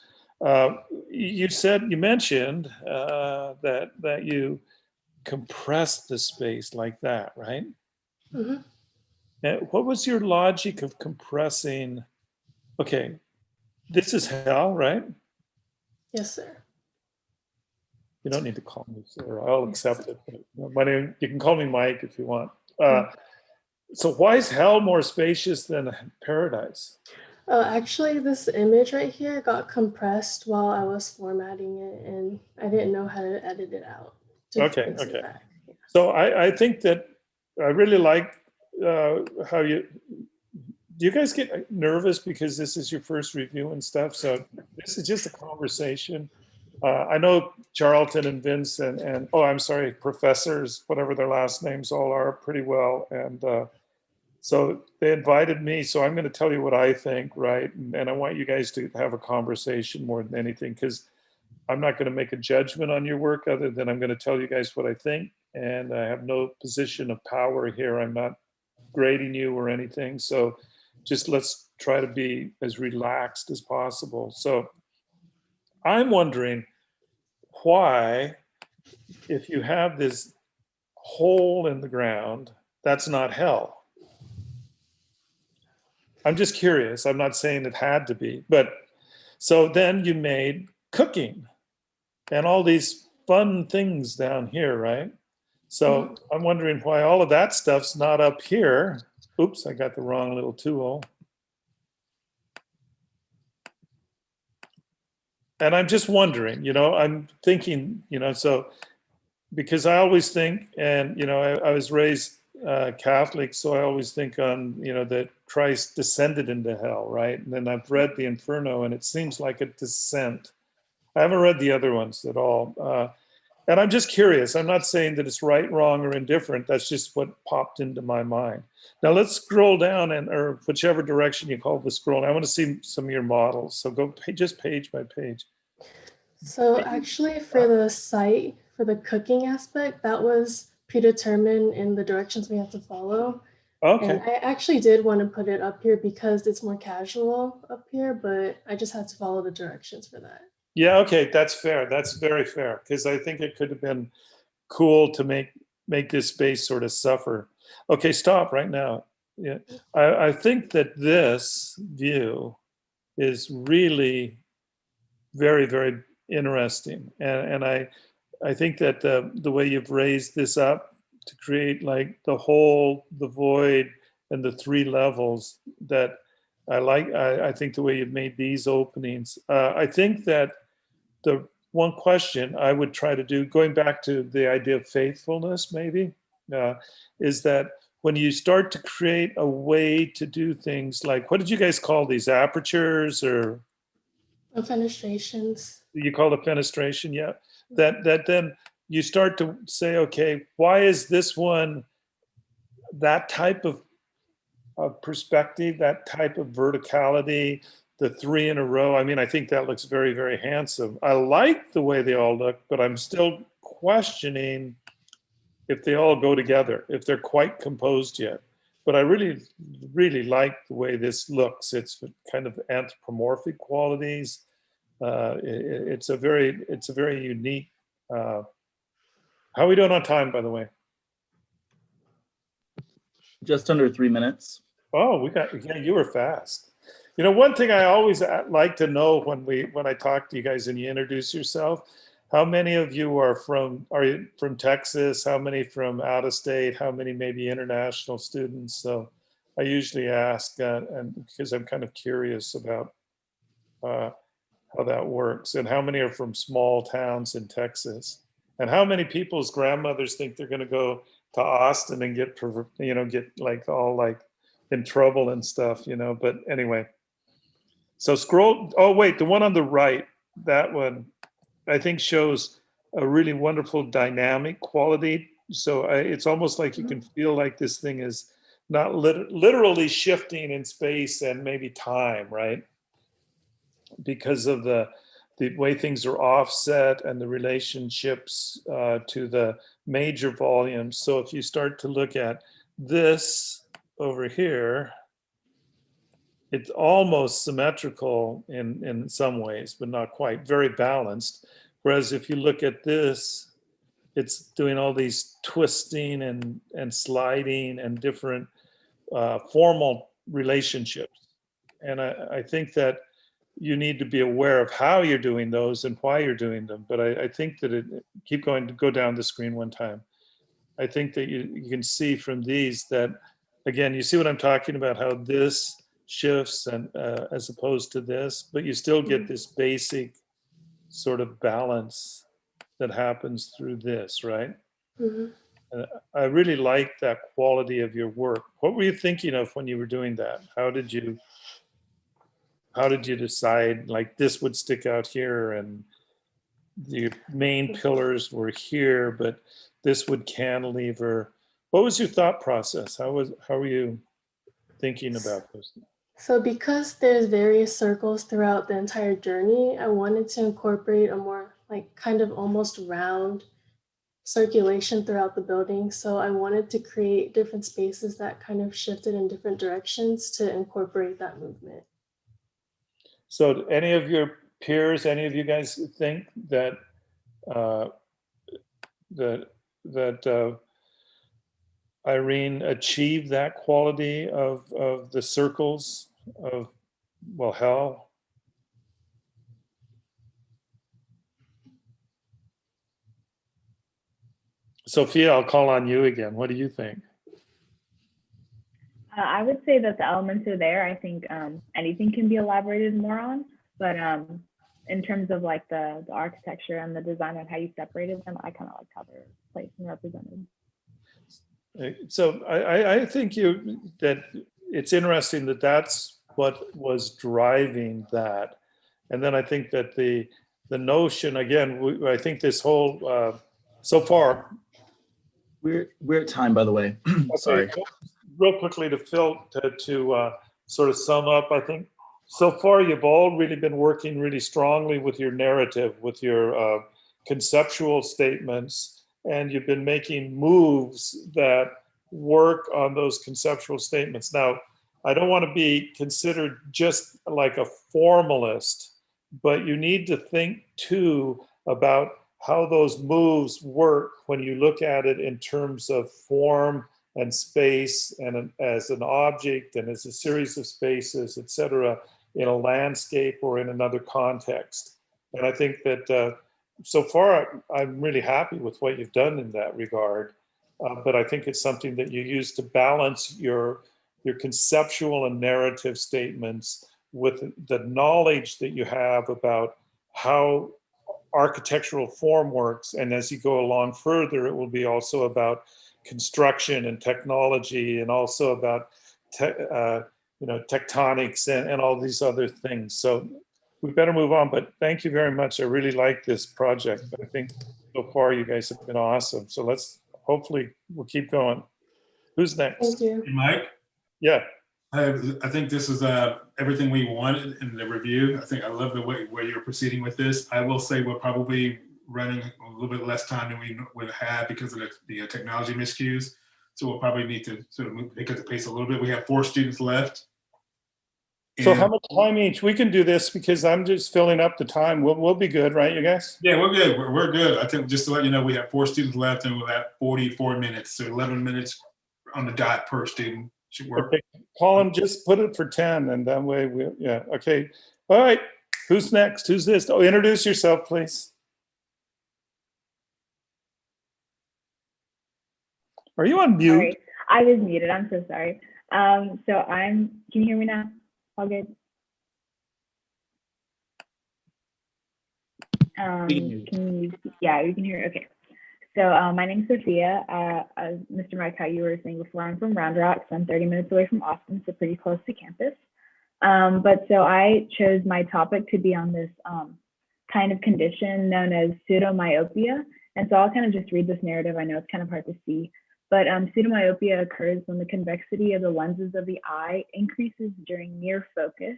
You mentioned that you compressed the space like that, right? Mm-hmm. Now, what was your logic of compressing? Okay, this is hell, right? Yes, sir. You don't need to call me sir. I'll accept it. My name, you can call me Mike if you want. So why is hell more spacious than paradise? Oh, actually, this image right here got compressed while I was formatting it, and I didn't know how to edit it out. Okay. Yeah. So I think that I really like how do you guys get nervous because this is your first review and stuff? So this is just a conversation. I know Charlton and Vince and professors, whatever their last names all are, pretty well. And so they invited me. So I'm going to tell you what I think, right? And I want you guys to have a conversation more than anything, because I'm not going to make a judgment on your work other than I'm going to tell you guys what I think. And I have no position of power here. I'm not grading you or anything. So just let's try to be as relaxed as possible. So I'm wondering why, if you have this hole in the ground, that's not hell. I'm just curious. I'm not saying it had to be, but so then you made cooking and all these fun things down here, right? So I'm wondering why all of that stuff's not up here. Oops, I got the wrong little tool. And I'm just wondering, I'm thinking, so because I always think, and, I was raised Catholic, so I always think on, that Christ descended into hell, right? And then I've read the Inferno and it seems like a descent. I haven't read the other ones at all. And I'm just curious. I'm not saying that it's right, wrong, or indifferent. That's just what popped into my mind. Now let's scroll down or whichever direction you call the scroll. I want to see some of your models. So go just page by page. So actually for the site, for the cooking aspect, that was predetermined in the directions we have to follow. Okay. And I actually did want to put it up here because it's more casual up here, but I just had to follow the directions for that. Yeah, okay, that's fair. That's very fair because I think it could have been cool to make this space sort of suffer. Okay, stop right now. Yeah, I think that this view is really very, very interesting, and I think that the way you've raised this up to create like the whole, the void, and the three levels that I like. I think the way you've made these openings. I think that the one question I would try to do, going back to the idea of faithfulness, maybe, is that when you start to create a way to do things like, what did you guys call these, apertures or? Fenestrations. You call it fenestration, yeah. That then you start to say, okay, why is this one that type of perspective, that type of verticality, the three in a row? I mean, I think that looks very, very handsome. I like the way they all look, but I'm still questioning if they all go together, if they're quite composed yet. But I really, really like the way this looks. It's kind of anthropomorphic qualities. It's a very unique. How are we doing on time, by the way? Just under 3 minutes. Oh, yeah, you were fast. One thing I always like to know when I talk to you guys and you introduce yourself, how many of you are you from Texas? How many from out of state? How many maybe international students? So I usually ask, and because I'm kind of curious about how that works, and how many are from small towns in Texas, and how many people's grandmothers think they're going to go to Austin and get like all like in trouble and stuff, but anyway. So scroll, oh wait, the one on the right, that one I think shows a really wonderful dynamic quality. So it's almost like you can feel like this thing is not literally shifting in space and maybe time, right? Because of the way things are offset and the relationships to the major volumes. So if you start to look at this over here, it's almost symmetrical in some ways, but not quite, very balanced. Whereas if you look at this, it's doing all these twisting and sliding and different formal relationships. And I think that you need to be aware of how you're doing those and why you're doing them. But I think that go down the screen one time. I think that you can see from these that, again, you see what I'm talking about, how this shifts and as opposed to this, but you still get this basic sort of balance that happens through this, right? Mm-hmm. I really like that quality of your work. What were you thinking of when you were doing that? How did you decide like this would stick out here and the main pillars were here, but this would cantilever? What was your thought process? How were you thinking about those things? So because there's various circles throughout the entire journey, I wanted to incorporate a more like kind of almost round circulation throughout the building. So I wanted to create different spaces that kind of shifted in different directions to incorporate that movement. So any of your peers, any of you guys think that Irene achieved that quality of the circles of, well, hell? Sophia, I'll call on you again. What do you think? I would say that the elements are there. I think anything can be elaborated more on, but in terms of like the architecture and the design and how you separated them, I kind of like how they're placed and represented. So I think that it's interesting that that's what was driving that. And then I think that the notion, again, I think this whole, so far. We're at time, by the way. Sorry. Okay, real quickly to sort of sum up, I think so far you've all really been working really strongly with your narrative, with your conceptual statements, and you've been making moves that work on those conceptual statements. Now, I don't want to be considered just like a formalist, but you need to think too about how those moves work when you look at it in terms of form and space and as an object and as a series of spaces, et cetera, in a landscape or in another context. And I think that so far, I'm really happy with what you've done in that regard. But I think it's something that you use to balance your conceptual and narrative statements with the knowledge that you have about how architectural form works. And as you go along further, it will be also about construction and technology, and also about tectonics and all these other things. So we better move on, but thank you very much. I really like this project. I think so far you guys have been awesome. So hopefully we'll keep going. Who's next? Thank you. Hey, Mike, Yeah. I think this is everything we wanted in the review. I think I love the way you're proceeding with this. I will say we're probably running a little bit less time than we would have because of the technology miscues. So we'll probably need to sort of pick up the pace a little bit. We have 4 students left. So how much time each? We can do this because I'm just filling up the time. We'll be good, right, you guys? Yeah, we're good. We're good. I think just to let you know, we have 4 students left and we'll have 44 minutes. So 11 minutes on the dot per student should work. Okay. Colin, just put it for 10 and that way yeah, okay. All right, who's next? Who's this? Oh, introduce yourself, please. Are you on mute? Sorry, I was muted. I'm so sorry. Can you hear me now? All good? Yeah, you can hear. Okay. So my name's Sophia. As Mr. Mike, how you were saying before, I'm from Round Rock, so I'm 30 minutes away from Austin, so pretty close to campus. But so I chose my topic to be on this kind of condition known as pseudomyopia. And so I'll kind of just read this narrative. I know it's kind of hard to see, but pseudomyopia occurs when the convexity of the lenses of the eye increases during near focus,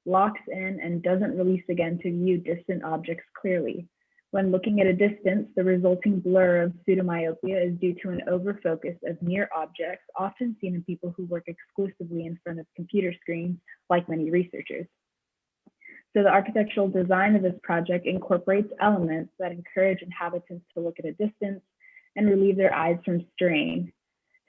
locks in, and doesn't release again to view distant objects clearly. When looking at a distance, the resulting blur of pseudomyopia is due to an overfocus of near objects, often seen in people who work exclusively in front of computer screens, like many researchers. So the architectural design of this project incorporates elements that encourage inhabitants to look at a distance and relieve their eyes from strain.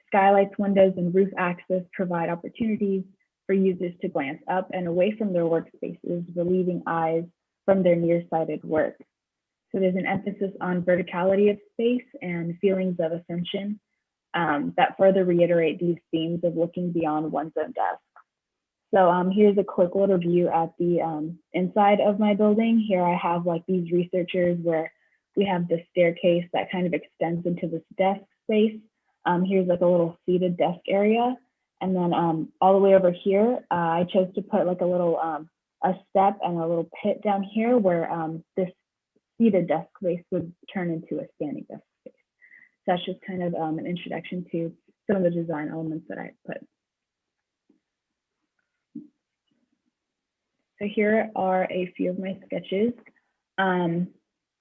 Skylights, windows, and roof access provide opportunities for users to glance up and away from their workspaces, relieving eyes from their nearsighted work. So there's an emphasis on verticality of space and feelings of ascension that further reiterate these themes of looking beyond one's own desk. So here's a quick little view at the inside of my building. Here I have like these researchers where we have the staircase that kind of extends into this desk space. Here's like a little seated desk area. And then all the way over here, I chose to put like a little a step and a little pit down here where this seated desk space would turn into a standing desk space. So that's just kind of an introduction to some of the design elements that I put. So here are a few of my sketches.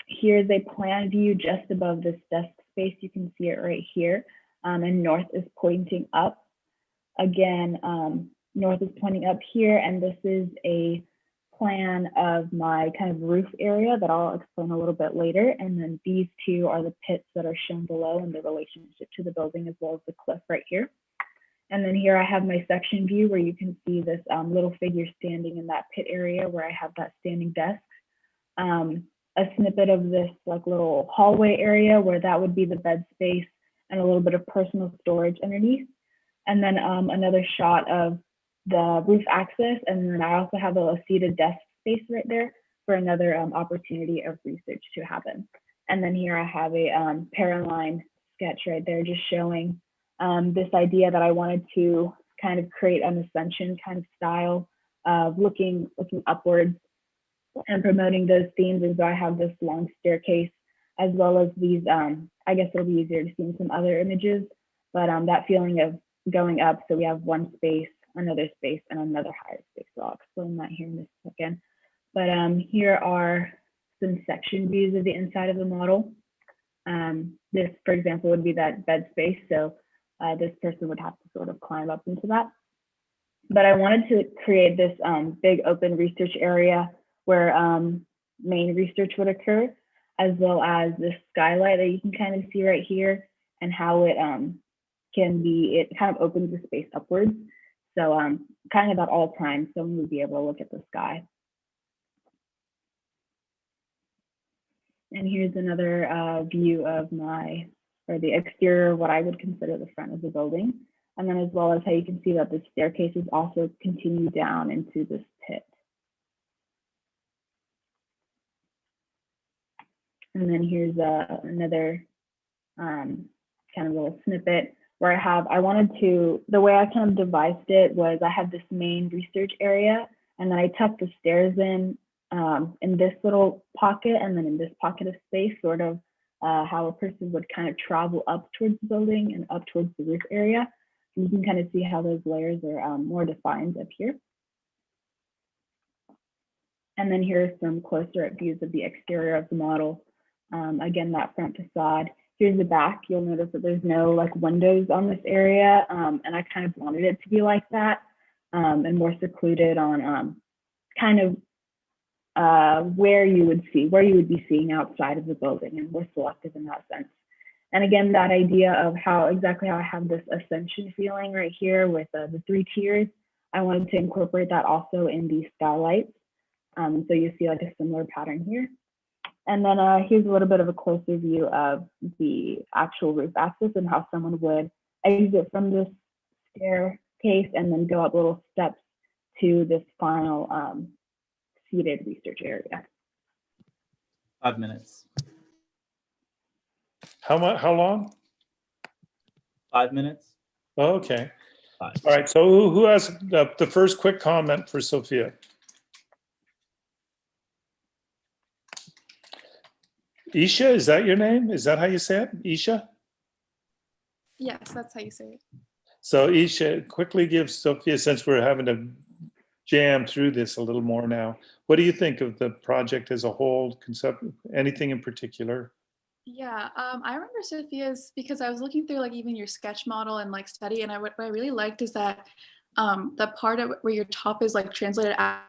Here's a plan view just above this desk space. You can see it right here. And north is pointing up. Again, north is pointing up here, and this is a plan of my kind of roof area that I'll explain a little bit later. And then these two are the pits that are shown below and the relationship to the building, as well as the cliff right here. And then here I have my section view where you can see this little figure standing in that pit area where I have that standing desk. a snippet of this like little hallway area where that would be the bed space and a little bit of personal storage underneath. And then another shot of the roof access. And then I also have a seated desk space right there for another opportunity of research to happen. And then here I have a Paraline sketch right there, just showing this idea that I wanted to kind of create an ascension kind of style of looking upwards and promoting those themes. And so I have this long staircase as well as these, I guess it'll be easier to see in some other images, but that feeling of going up. So we have one space, another space, and another higher space. So I'll explain that here in a second. But here are some section views of the inside of the model. This, for example, would be that bed space. So this person would have to sort of climb up into that. But I wanted to create this big open research area where main research would occur, as well as this skylight that you can kind of see right here, and how it it kind of opens the space upwards. So kind of at all times, someone would be able to look at the sky. And here's another view of the exterior, what I would consider the front of the building. And then as well as how you can see that the staircases also continue down into this pit. And then here's another kind of little snippet where I wanted to, the way I kind of devised it was I had this main research area, and then I tucked the stairs in this little pocket, and then in this pocket of space, sort of how a person would kind of travel up towards the building and up towards the roof area. And you can kind of see how those layers are more defined up here. And then here are some closer up views of the exterior of the model. Again, that front facade. Here's the back. You'll notice that there's no like windows on this area, and I kind of wanted it to be like that, and more secluded on kind of where you would be seeing outside of the building, and more selective in that sense. And again, that idea of exactly how I have this ascension feeling right here with the 3 tiers, I wanted to incorporate that also in these skylights. So you see like a similar pattern here. And then here's a little bit of a closer view of the actual roof access and how someone would exit from this staircase and then go up little steps to this final seated research area. 5 minutes. How long? 5 minutes. Oh, okay. 5. All right. So who has the first quick comment for Sophia? Isha, is that your name? Is that how you say it? Isha? Yes, that's how you say it. So Isha, quickly give Sophia, since we're having to jam through this a little more now, what do you think of the project as a whole, concept, anything in particular? Yeah, I remember Sophia's, because I was looking through like even your sketch model and like study, and what I really liked is that the part of where your top is like translated out.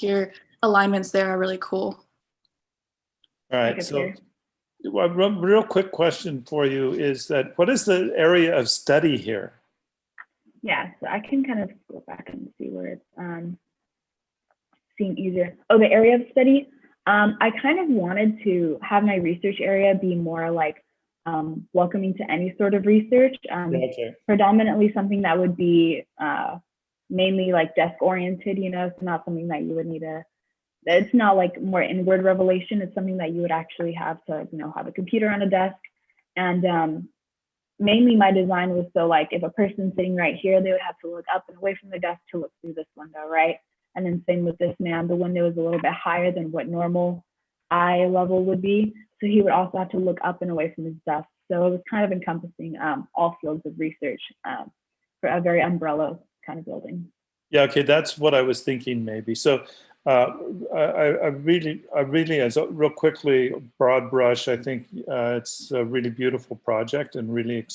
Your alignments there are really cool. All right, so a real quick question for you is that what is the area of study here? Yeah, so I can kind of go back and see where it's seeing easier. Oh, the area of study. I kind of wanted to have my research area be more like welcoming to any sort of research. Okay. Predominantly something that would be mainly like desk oriented, you know, it's not something that you would need it's not like more inward revelation. It's something that you would actually have to, you know, have a computer on a desk. And mainly my design was so like if a person's sitting right here, they would have to look up and away from the desk to look through this window, right? And then same with this man, the window is a little bit higher than what normal eye level would be. So he would also have to look up and away from his desk. So it was kind of encompassing all fields of research for a very umbrella kind of building. Yeah, okay, that's what I was thinking maybe. So I really, as a real quickly, broad brush, I think it's a really beautiful project and really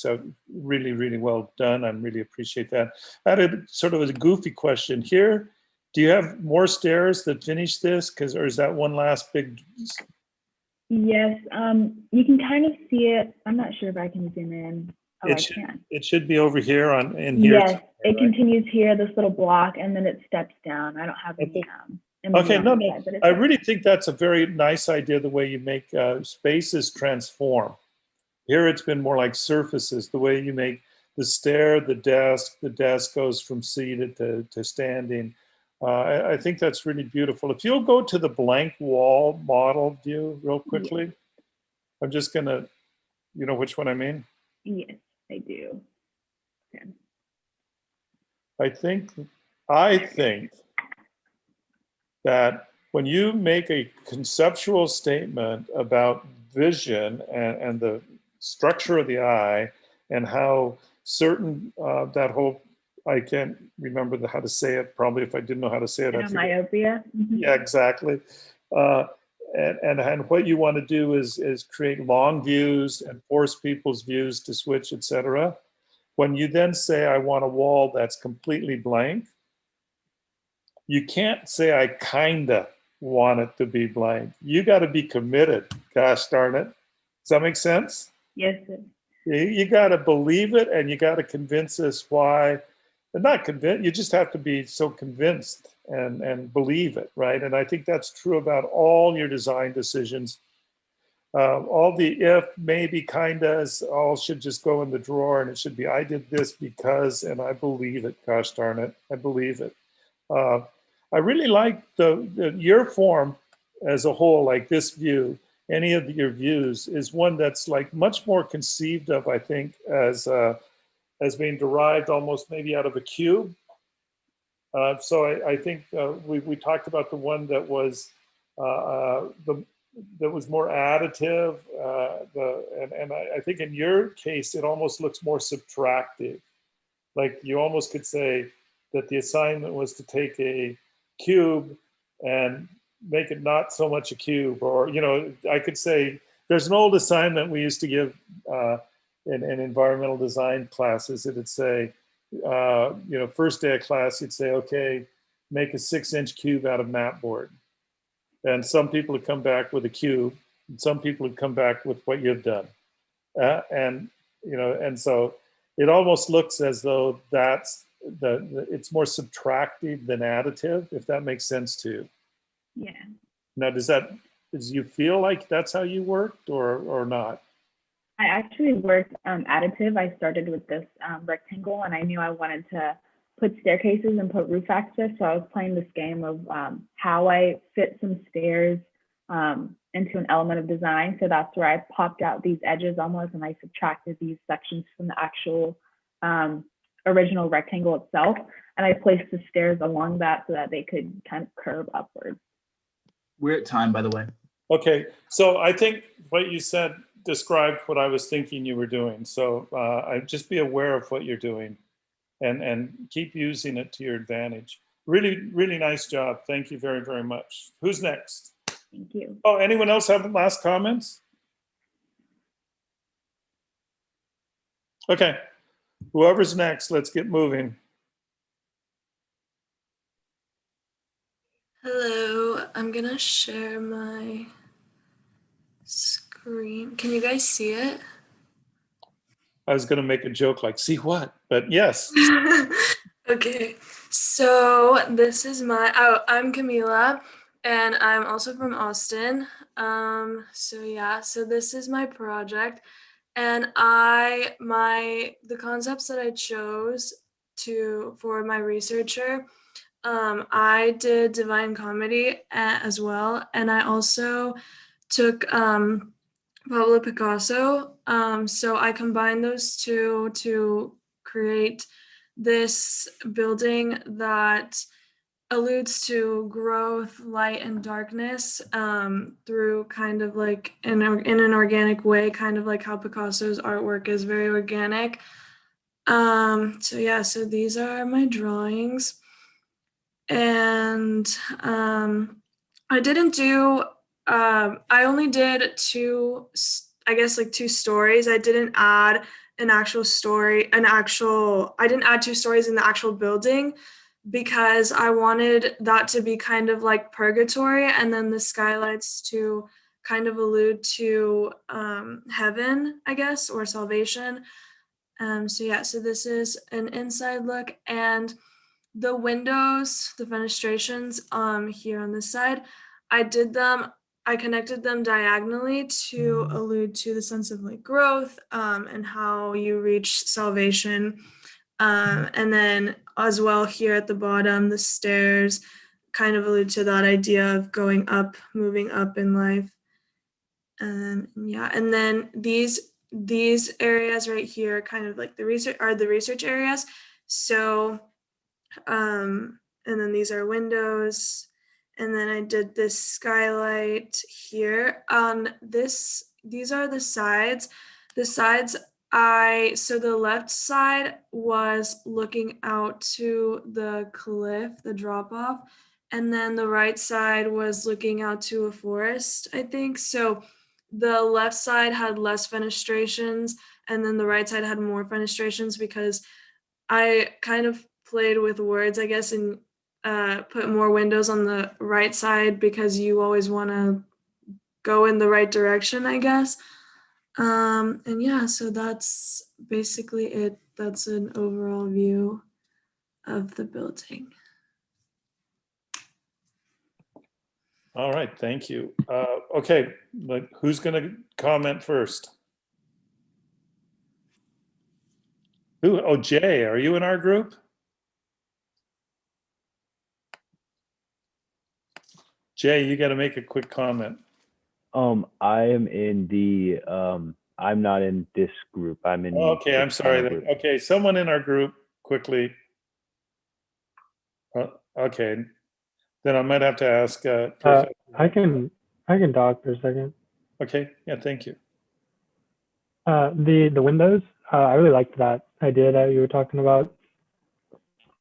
well done. I really appreciate that. I had a sort of a goofy question here. Do you have more stairs that finish this? Or is that one last big? Yes, you can kind of see it. I'm not sure if I can zoom in. Oh, I can. It should be over here in here. Yes, it continues here, this little block, and then it steps down. I don't have any Okay, no, side, but I really think that's a very nice idea, the way you make spaces transform. Here it's been more like surfaces, the way you make the stair, the desk goes from seated to standing. I think that's really beautiful. If you'll go to the blank wall model view real quickly, I'm just gonna, you know which one I mean? Yes, I do. Okay. I think that when you make a conceptual statement about vision and the structure of the eye and how certain that whole, I can't remember how to say it, probably if I didn't know how to say it. Myopia. Yeah, exactly. And what you want to do is create long views and force people's views to switch, etc. When you then say, I want a wall that's completely blank, you can't say, I kinda want it to be blank. You got to be committed. Gosh darn it. Does that make sense? Yes, sir. You got to believe it, and you got to convince us why. And not convinced, you just have to be so convinced and believe it, right? And I think that's true about all your design decisions. All the if, maybe, kindas, all should just go in the drawer, and it should be, I did this because, and I believe it. Gosh darn it, I believe it. I really like your form as a whole, like this view. Any of your views is one that's like much more conceived of, I think, as being derived almost maybe out of a cube. So I think we talked about the one that was that was more additive, and I think in your case it almost looks more subtractive. Like you almost could say that the assignment was to take a cube and make it not so much a cube, or I could say there's an old assignment we used to give in environmental design classes. It'd say, first day of class, you'd say, okay, make a 6-inch cube out of mat board. And some people would come back with a cube, and some people would come back with what you've done. And so it almost looks as though that's it's more subtractive than additive, if that makes sense to you. Yeah. Now, does you feel like that's how you worked or not? I actually worked additive. I started with this rectangle, and I knew I wanted to put staircases and put roof access. So I was playing this game of how I fit some stairs into an element of design. So that's where I popped out these edges almost, and I subtracted these sections from the actual original rectangle itself. And I placed the stairs along that so that they could kind of curve upwards. We're at time, by the way. Okay, so I think what you said described what I was thinking you were doing. So I'd just be aware of what you're doing and keep using it to your advantage. Really, really nice job. Thank you very, very much. Who's next? Thank you. Oh, anyone else have last comments? Okay, whoever's next, let's get moving. Hello, I'm gonna share my screen. Can you guys see it? I was gonna make a joke like, see what? But yes. Okay, so this is I'm Camila, and I'm also from Austin. So this is my project, and the concepts that I chose for my researcher, I did Divine Comedy as well, and I also took Pablo Picasso. So I combined those two to create this building that alludes to growth, light, and darkness through kind of like in an organic way, kind of like how Picasso's artwork is very organic. So these are my drawings. And I only did two stories. I didn't add I didn't add two stories in the actual building because I wanted that to be kind of like purgatory, and then the skylights to kind of allude to heaven, I guess, or salvation. So yeah, so this is an inside look, and the windows, the fenestrations here on this side, I connected them diagonally to allude to the sense of like growth and how you reach salvation. And then as well here at the bottom, the stairs kind of allude to that idea of going up, moving up in life. Yeah, and then these areas right here, kind of like the research areas. So, and then these are windows, and then I did this skylight here. These are the sides. The sides so the left side was looking out to the cliff, the drop off, and then the right side was looking out to a forest, I think. So the left side had less fenestrations, and then the right side had more fenestrations because I kind of played with words, I guess, and put more windows on the right side because you always want to go in the right direction, I guess. And yeah, so that's basically it. That's an overall view of the building. All right, thank you. Okay, but who's going to comment first? Who? Oh, Jay, are you in our group? Jay, you got to make a quick comment. I am in the I'm not in this group. I'm in Okay, I'm sorry. group. Okay, someone in our group quickly. Okay, then I might have to ask. I can talk for a second. Okay, yeah, thank you. The windows, I really liked that idea that you were talking about.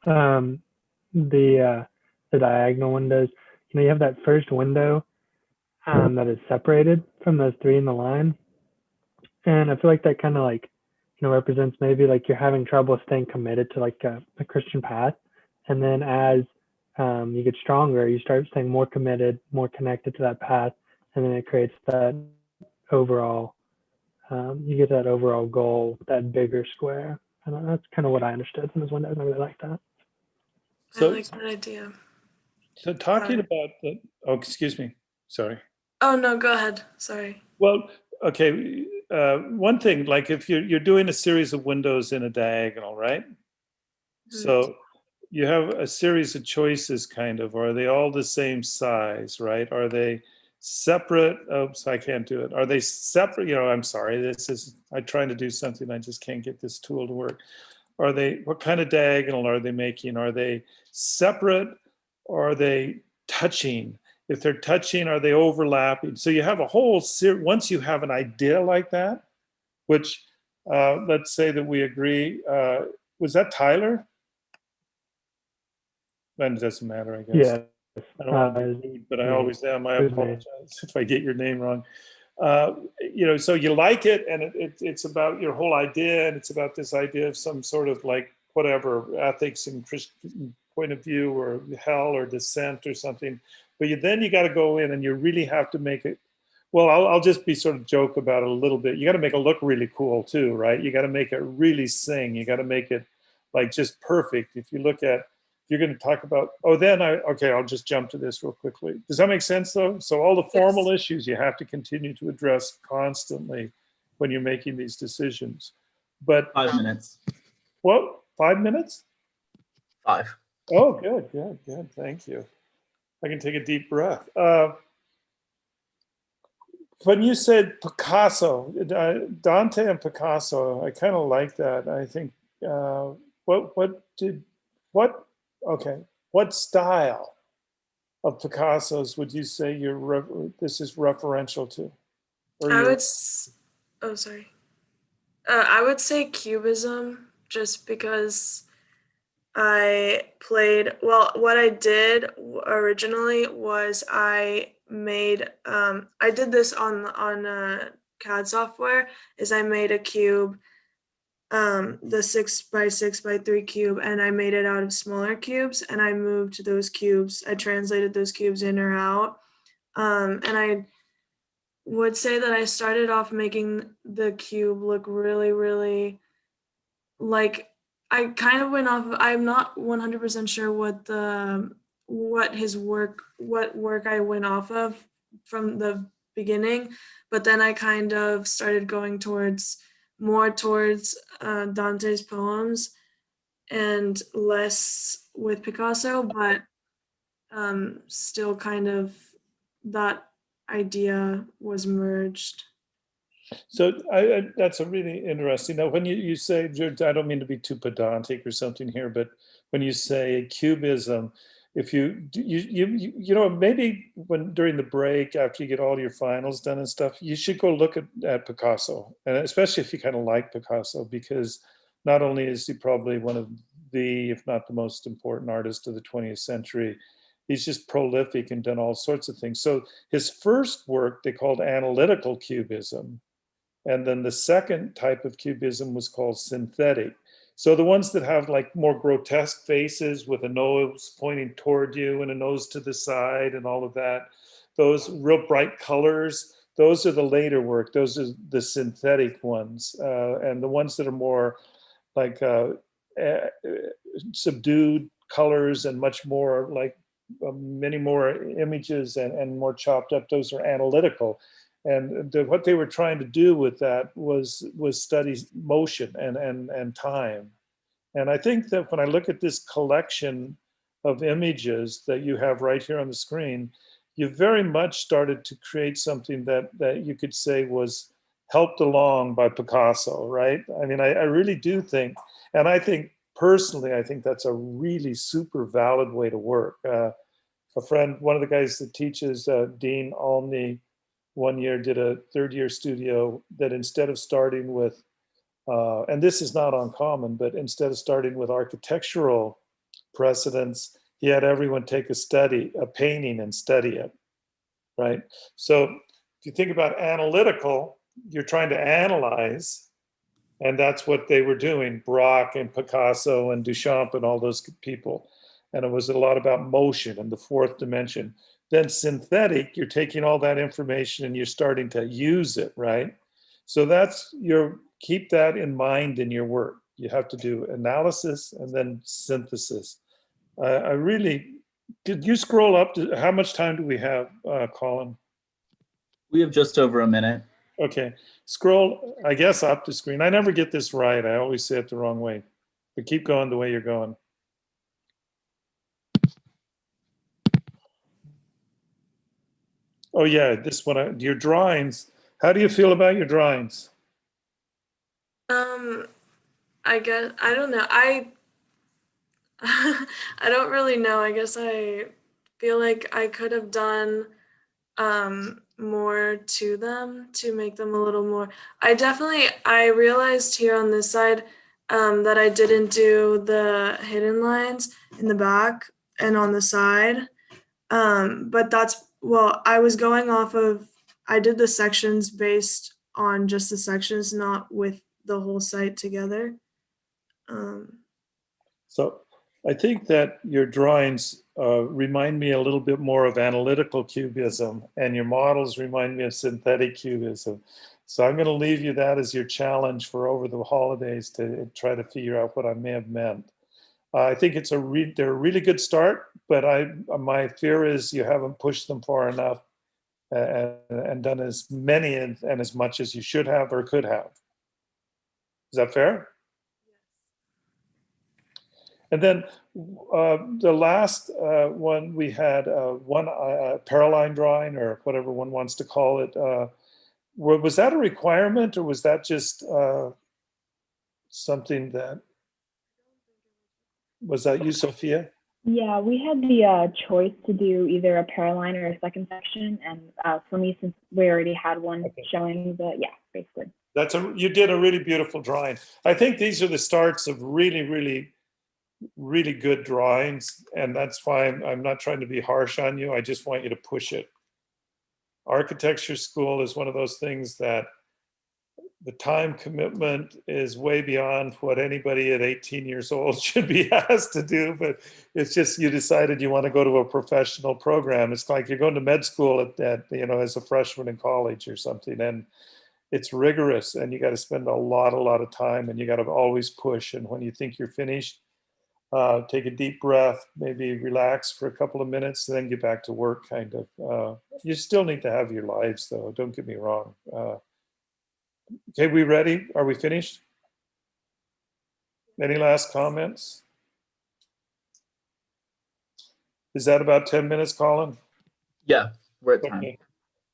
The diagonal windows. You know, you have that first window that is separated from those three in the line, and I feel like that kind of like, you know, represents maybe like you're having trouble staying committed to like a Christian path, and then as you get stronger, you start staying more committed, more connected to that path, and then it creates that overall. You get that overall goal, that bigger square, and that's kind of what I understood from those windows. I really like that. I like that idea. So talking about the, oh, excuse me, sorry. Oh no, go ahead. Sorry. Well, okay. One thing, like if you're doing a series of windows in a diagonal, right? So you have a series of choices, kind of. Are they all the same size, right? Are they separate? Oops, I can't do it. Are they separate? You know, I'm sorry. I'm trying to do something. I just can't get this tool to work. Are they, what kind of diagonal are they making? Are they separate or are they touching? If they're touching, are they overlapping? So you have a whole series. Once you have an idea like that, which let's say that we agree, was that Tyler? Then it doesn't matter, I guess. Yeah. I don't want to be rude, but I always am. I apologize if I get your name wrong. You know, so you like it, and it's about your whole idea, and it's about this idea of some sort of like whatever ethics and Christian point of view, or hell, or descent, or something. But then you got to go in, and you really have to make it. Well, I'll just be sort of joke about it a little bit. You got to make it look really cool too, right? You got to make it really sing. You got to make it like just perfect. If you look at, you're going to talk about, I'll just jump to this real quickly. Does that make sense though? So all the formal issues you have to continue to address constantly when you're making these decisions. But 5 minutes. What, 5 minutes? 5. Oh, good. Thank you. I can take a deep breath. When you said Picasso, Dante and Picasso, I kind of like that. I think, what style of Picasso's would you say this is referential to? I would say Cubism, just because what I did originally was I did this on CAD software, is I made a cube, the 6x6x3 cube, and I made it out of smaller cubes, and I moved those cubes, I translated those cubes in or out. And I would say that I started off making the cube look really, really like I kind of went off of, I'm not 100% sure what work I went off of from the beginning, but then I kind of started going more towards Dante's poems and less with Picasso, but still kind of that idea was merged. So that's a really interesting. Now, when you say, I don't mean to be too pedantic or something here, but when you say cubism, if you maybe when during the break after you get all your finals done and stuff, you should go look at Picasso, and especially if you kind of like Picasso, because not only is he probably one of the, if not the most important artist of the 20th century, he's just prolific and done all sorts of things. So his first work they called analytical cubism. And then the second type of cubism was called synthetic. So the ones that have like more grotesque faces with a nose pointing toward you and a nose to the side and all of that, those real bright colors, those are the later work. Those are the synthetic ones. And the ones that are more like subdued colors and much more like many more images and more chopped up, those are analytical. And what they were trying to do with that was study motion and time. And I think that when I look at this collection of images that you have right here on the screen, you very much started to create something that you could say was helped along by Picasso, right? I mean, I really do think, and I think personally, I think that's a really super valid way to work. A friend, one of the guys that teaches, Dean Alney, one year did a third-year studio that instead of starting with, and this is not uncommon, but instead of starting with architectural precedents, he had everyone take a painting and study it, right? So if you think about analytical, you're trying to analyze, and that's what they were doing, Braque and Picasso and Duchamp and all those people. And it was a lot about motion and the fourth dimension. Then synthetic, you're taking all that information and you're starting to use it, right? So keep that in mind in your work. You have to do analysis and then synthesis. Did you scroll up to, how much time do we have, Colin? We have just over a minute. Okay, scroll, I guess, up the screen. I never get this right. I always say it the wrong way, but keep going the way you're going. Oh yeah, this one, your drawings. How do you feel about your drawings? I guess, I don't know. I don't really know. I guess I feel like I could have done more to them to make them a little more. I realized here on this side that I didn't do the hidden lines in the back and on the side. But I was going off of, I did the sections based on just the sections, not with the whole site together. So I think that your drawings remind me a little bit more of analytical cubism, and your models remind me of synthetic cubism. So I'm going to leave you that as your challenge for over the holidays to try to figure out what I may have meant. I think they're a really good start, but my fear is you haven't pushed them far enough and done as many and as much as you should have or could have. Is that fair? And then the last one we had, one Paraline drawing, or whatever one wants to call it. Was that a requirement, or was that just something that, was that you, Sophia? Yeah, we had the choice to do either a Paraline or a second section. And for me, since we already had one showing basically. You did a really beautiful drawing. I think these are the starts of really, really, really good drawings. And that's why I'm not trying to be harsh on you. I just want you to push it. Architecture school is one of those things that the time commitment is way beyond what anybody at 18 years old should be asked to do, but it's just you decided you want to go to a professional program. It's like you're going to med school at as a freshman in college or something, it's rigorous, and you got to spend a lot of time, and you got to always push. And when you think you're finished, take a deep breath, maybe relax for a couple of minutes, then get back to work, kind of. You still need to have your lives, though. Don't get me wrong. Okay, we ready? Are we finished? Any last comments? Is that about 10 minutes, Colin? Yeah, we're at time. Okay.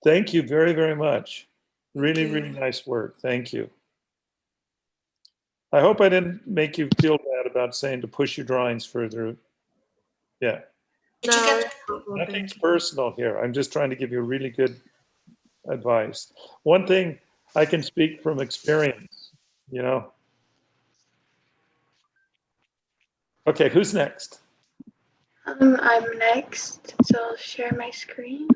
Thank you very much. Really nice work. Thank you. I hope I didn't make you feel bad about saying to push your drawings further. Yeah. No, Nothing's personal here. I'm just trying to give you really good advice. One thing I can speak from experience, you know. Okay, who's next? I'm next, so I'll share my screen.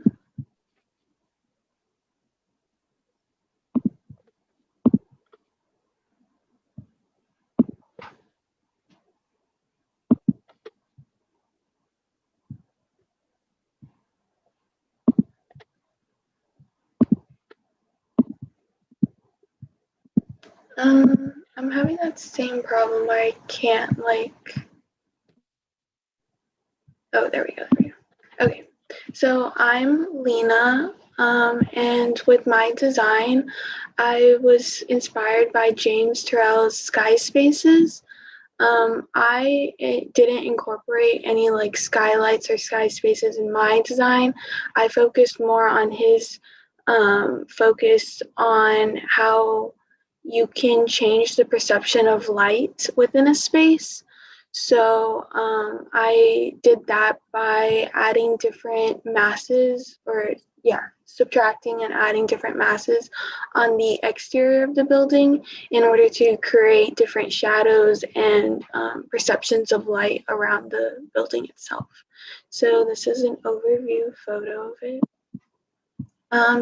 I'm having that same problem where I can't oh, there we go. Okay, so I'm Lena, and with my design, I was inspired by James Turrell's Sky Spaces. I didn't incorporate any skylights or sky spaces in my design. I focused more on his focus on how you can change the perception of light within a space. So I did that by adding different masses, subtracting and adding different masses on the exterior of the building in order to create different shadows and perceptions of light around the building itself. So this is an overview photo of it.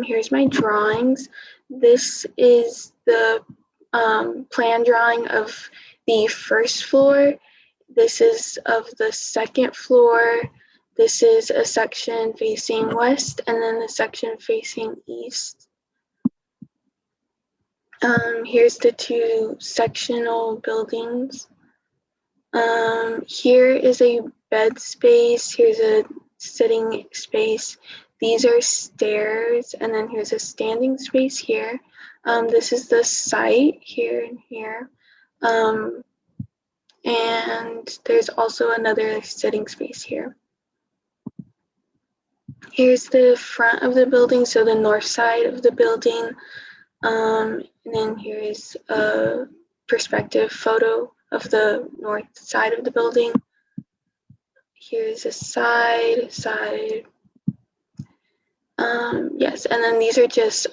Here's my drawings. This is the plan drawing of the first floor. This is of the second floor. This is a section facing west, and then the section facing east. Here's the two sectional buildings. Here is a bed space. Here's a sitting space. These are stairs, and then here's a standing space here. This is the site here and here. And there's also another sitting space here. Here's the front of the building, so the north side of the building. And then here's a perspective photo of the north side of the building. Here's a side. Yes, and then these are just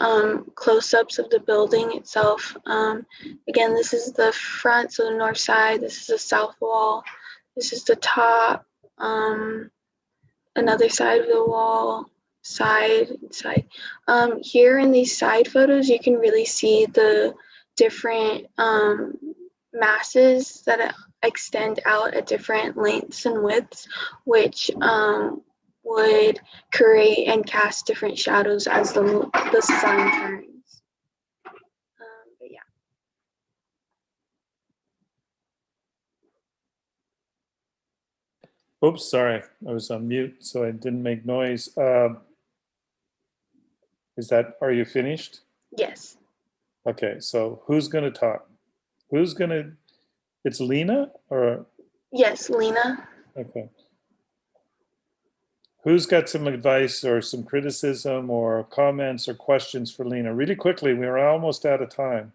close-ups of the building itself. Again, this is the front, so the north side. This is the south wall. This is the top. Another side of the wall, side. Here in these side photos, you can really see the different masses that extend out at different lengths and widths, which would create and cast different shadows as the sun turns. But yeah. Oops, sorry, I was on mute, so I didn't make noise. Are you finished? Yes. Okay, so who's gonna talk? It's Lena or? Yes, Lena. Okay. Who's got some advice or some criticism or comments or questions for Lena? Really quickly, we're almost out of time.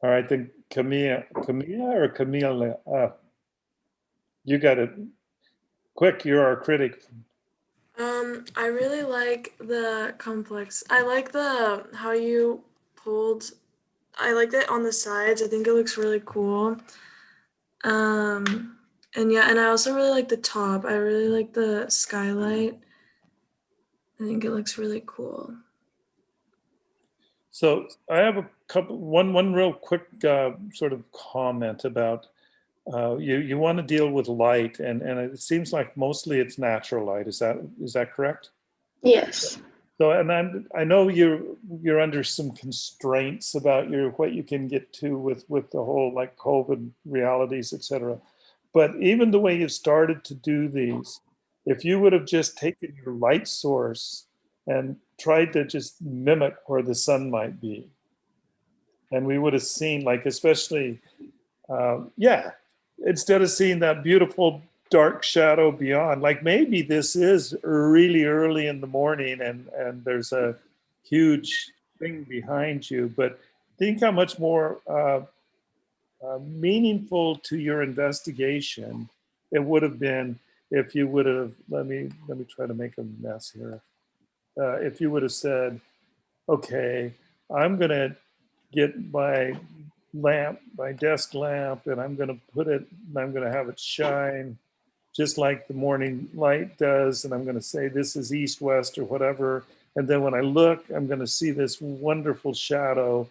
All right, then Camila or Camila? You got it. Quick, you're our critic. I really like the complex. I like how you pulled. I like that on the sides. I think it looks really cool. And yeah, and I also really like the top. I really like the skylight. I think it looks really cool. So I have one real quick sort of comment about you want to deal with light, and it seems like mostly it's natural light. Is that correct? Yes. So, and I know you're under some constraints about what you can get to with the whole like COVID realities, etc. But even the way you started to do these, if you would have just taken your light source and tried to just mimic where the sun might be, and we would have seen, like, especially, instead of seeing that beautiful dark shadow beyond, like maybe this is really early in the morning and there's a huge thing behind you, but think how much more meaningful to your investigation it would have been if you would have, let me try to make a mess here. If you would have said, okay, I'm gonna get my lamp, my desk lamp, and I'm gonna put it, and I'm gonna have it shine just like the morning light does, and I'm gonna say this is east, west, or whatever, and then when I look, I'm gonna see this wonderful shadow,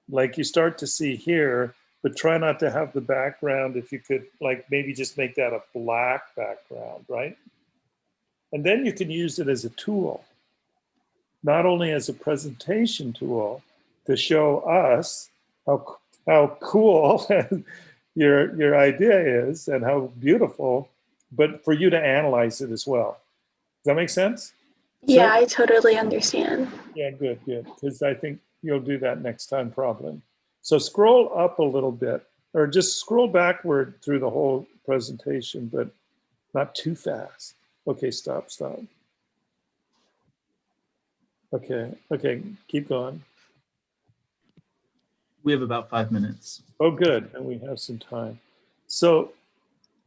like you start to see here, but try not to have the background, if you could, like maybe just make that a black background, right? And then you can use it as a tool, not only as a presentation tool to show us how cool your idea is and how beautiful, but for you to analyze it as well. Does that make sense? Yeah, I totally understand. Yeah, good, because I think you'll do that next time probably. So scroll up a little bit, or just scroll backward through the whole presentation, but not too fast. Okay, stop. Okay, keep going. We have about 5 minutes. Oh, good, and we have some time. So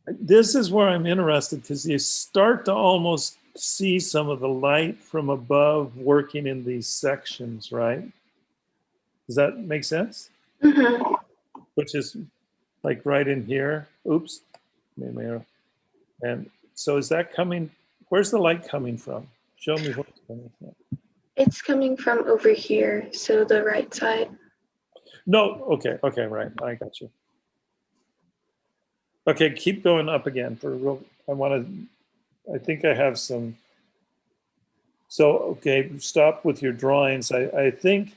this is where I'm interested, because you start to almost see some of the light from above working in these sections, right? Does that make sense? Mm-hmm. Which is like right in here. Oops. And so is that coming, where's the light coming from? Show me where it's coming from. It's coming from over here, so the right side. No, okay, right, I got you. Okay, keep going up again for real. I think I have some. So, okay, stop with your drawings. I think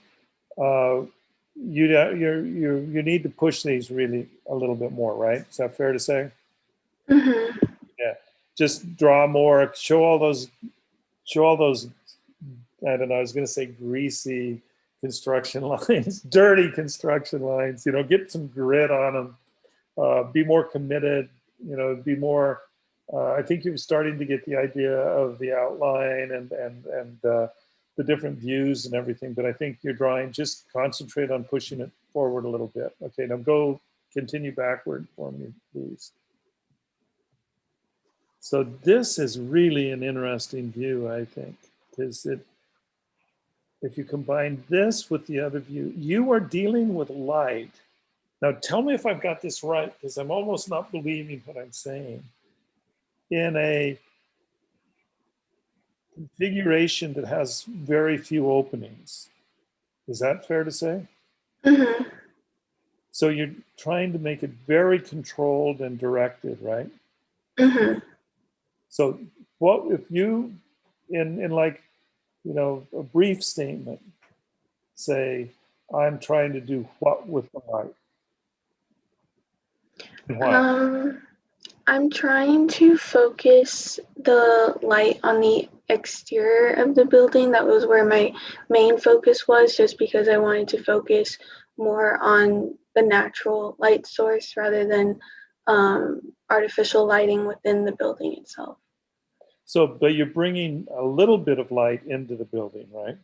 you need to push these really a little bit more, right? Is that fair to say? Mm-hmm. Yeah, just draw more, show all those, I don't know, I was gonna say greasy construction lines, dirty construction lines, get some grit on them, be more committed, be more, I think you're starting to get the idea of the outline and the different views and everything, but I think your drawing, just concentrate on pushing it forward a little bit. Okay, now continue backward for me, please. So this is really an interesting view, I think, because if you combine this with the other view, you are dealing with light. Now tell me if I've got this right, because I'm almost not believing what I'm saying. In a configuration that has very few openings. Is that fair to say? Mm-hmm. So you're trying to make it very controlled and directed, right? Mm-hmm. So what if you, in like, a brief statement, say, I'm trying to do what with the light? And why? I'm trying to focus the light on the exterior of the building. That was where my main focus was, just because I wanted to focus more on the natural light source rather than artificial lighting within the building itself. So, but you're bringing a little bit of light into the building, right?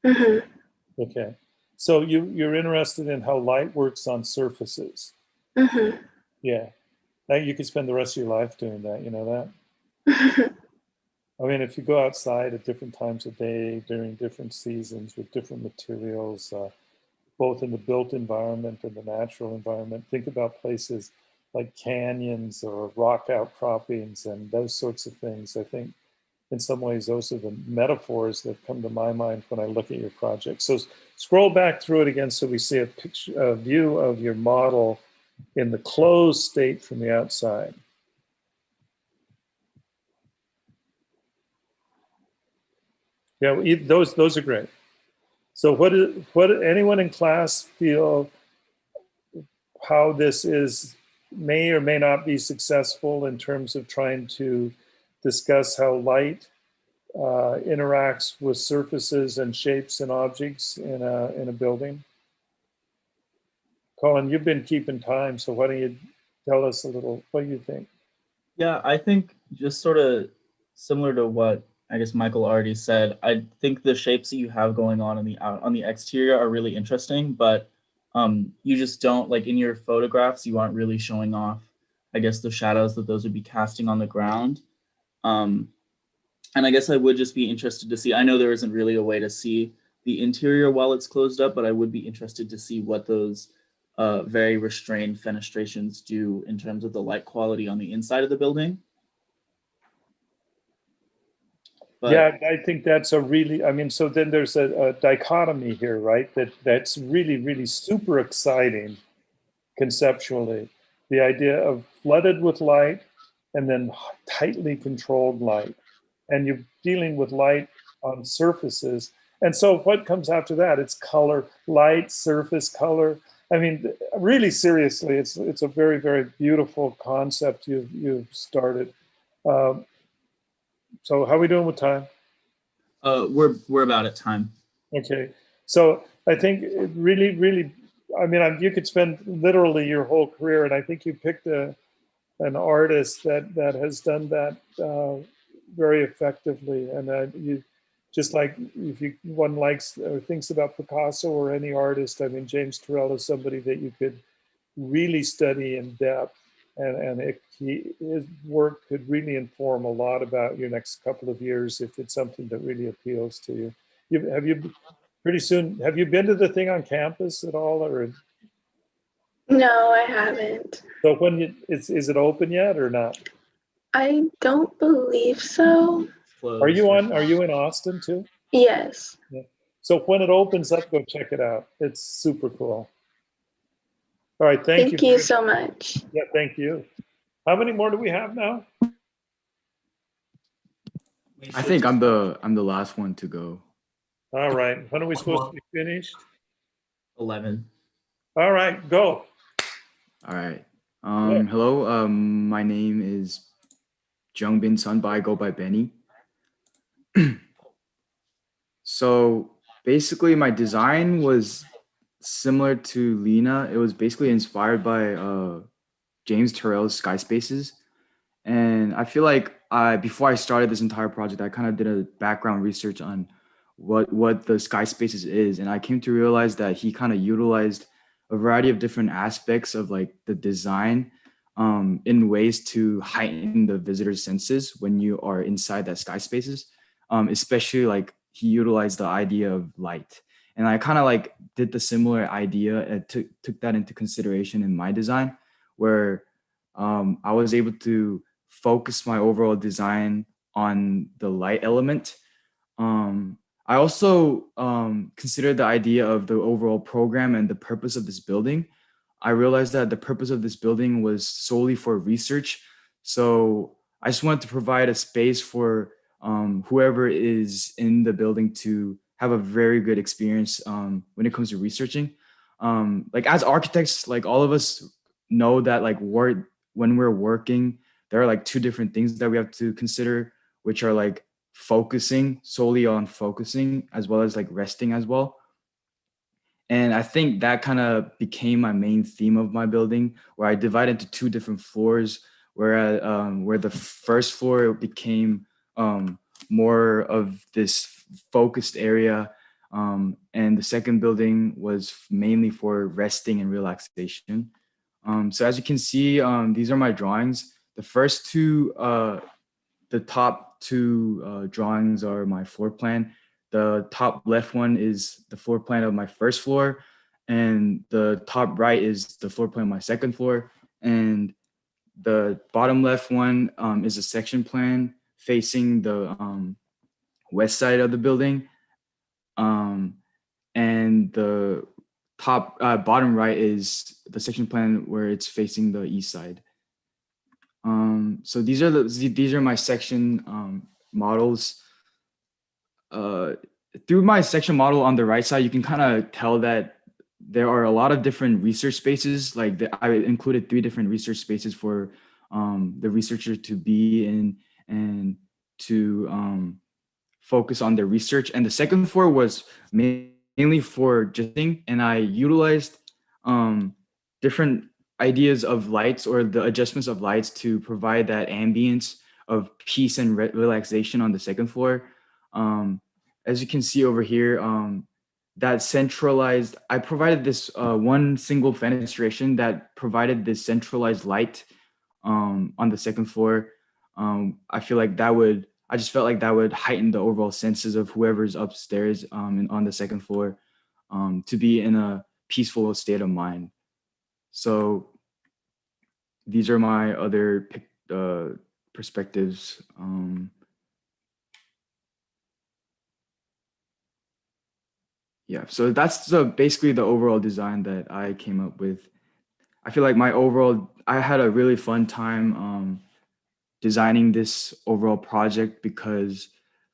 Mm-hmm. Okay. So you're interested in how light works on surfaces. Mm-hmm. Yeah. Now you could spend the rest of your life doing that, you know that? I mean, if you go outside at different times of day, during different seasons, with different materials, both in the built environment and the natural environment, think about places like canyons or rock outcroppings and those sorts of things. I think in some ways, those are the metaphors that come to my mind when I look at your project. So scroll back through it again so we see a view of your model in the closed state from the outside. Yeah, those are great. So what anyone in class feel how this may or may not be successful in terms of trying to discuss how light interacts with surfaces and shapes and objects in a building? Colin, you've been keeping time, so why don't you tell us a little, what do you think? Yeah, I think just sort of similar to what I guess Michael already said, I think the shapes that you have going on on the exterior are really interesting, but you just don't, like in your photographs, you aren't really showing off, I guess, the shadows that those would be casting on the ground. And I guess I would just be interested to see, I know there isn't really a way to see the interior while it's closed up, but I would be interested to see what those very restrained fenestrations do in terms of the light quality on the inside of the building. But, yeah, I think that's a really, I mean, so then there's a dichotomy here, right? That's really, really super exciting conceptually. The idea of flooded with light and then tightly controlled light. And you're dealing with light on surfaces. And so what comes after that? It's color, light, surface, color. I mean, really seriously, it's a very, very beautiful concept you've started. So how are we doing with time? we're about at time. Okay, so I think it really, really, I mean, you could spend literally your whole career, and I think you picked an artist that has done that very effectively. And you just like if one likes or thinks about Picasso or any artist, I mean, James Turrell is somebody that you could really study in depth, and his work could really inform a lot about your next couple of years if it's something that really appeals to you. Have you been to the thing on campus at all, or? No, I haven't. So is it open yet or not? I don't believe so. Are you in Austin too? Yes. Yeah. So when it opens up, go check it out. It's super cool. All right, thank you so much. Yeah, thank you. How many more do we have now? I think I'm the last one to go. All right. When are we supposed to be finished? 11. All right, go. All right. Hello. My name is Jung Bin Sun, but I go by Benny. So basically, my design was similar to Lena. It was basically inspired by James Turrell's Sky Spaces. And I feel like before I started this entire project, I kind of did a background research on what the Sky Spaces is. And I came to realize that he kind of utilized a variety of different aspects of like the design in ways to heighten the visitor's senses when you are inside that Sky Spaces. Especially like he utilized the idea of light. And I kind of like did the similar idea and took that into consideration in my design, where I was able to focus my overall design on the light element. I also considered the idea of the overall program and the purpose of this building. I realized that the purpose of this building was solely for research. So I just wanted to provide a space for whoever is in the building to have a very good experience when it comes to researching. Like as architects, like all of us know that like when we're working, there are like two different things that we have to consider, which are like focusing solely on focusing as well as like resting as well. And I think that kind of became my main theme of my building, where I divide into two different floors, where the first floor became more of this focused area, and the second building was mainly for resting and relaxation. So as you can see, these are my drawings. The first two, the top two drawings are my floor plan. The top left one is the floor plan of my first floor, and the top right is the floor plan of my second floor. And the bottom left one is a section plan facing the west side of the building. And the bottom right is the section plan where it's facing the east side. So these are my section models. through my section model on the right side, you can kind of tell that there are a lot of different research spaces. Like I included 3 different research spaces for the researcher to be in and to focus on their research. And the second floor was mainly for just thing, and I utilized different ideas of lights or the adjustments of lights to provide that ambience of peace and relaxation on the second floor. As you can see over here, that centralized, I provided this one single fenestration that provided this centralized light on the second floor. I feel like I just felt like that would heighten the overall senses of whoever's upstairs and on the second floor to be in a peaceful state of mind. So these are my other perspectives. Yeah, so that's basically the overall design that I came up with. I feel like I had a really fun time designing this overall project because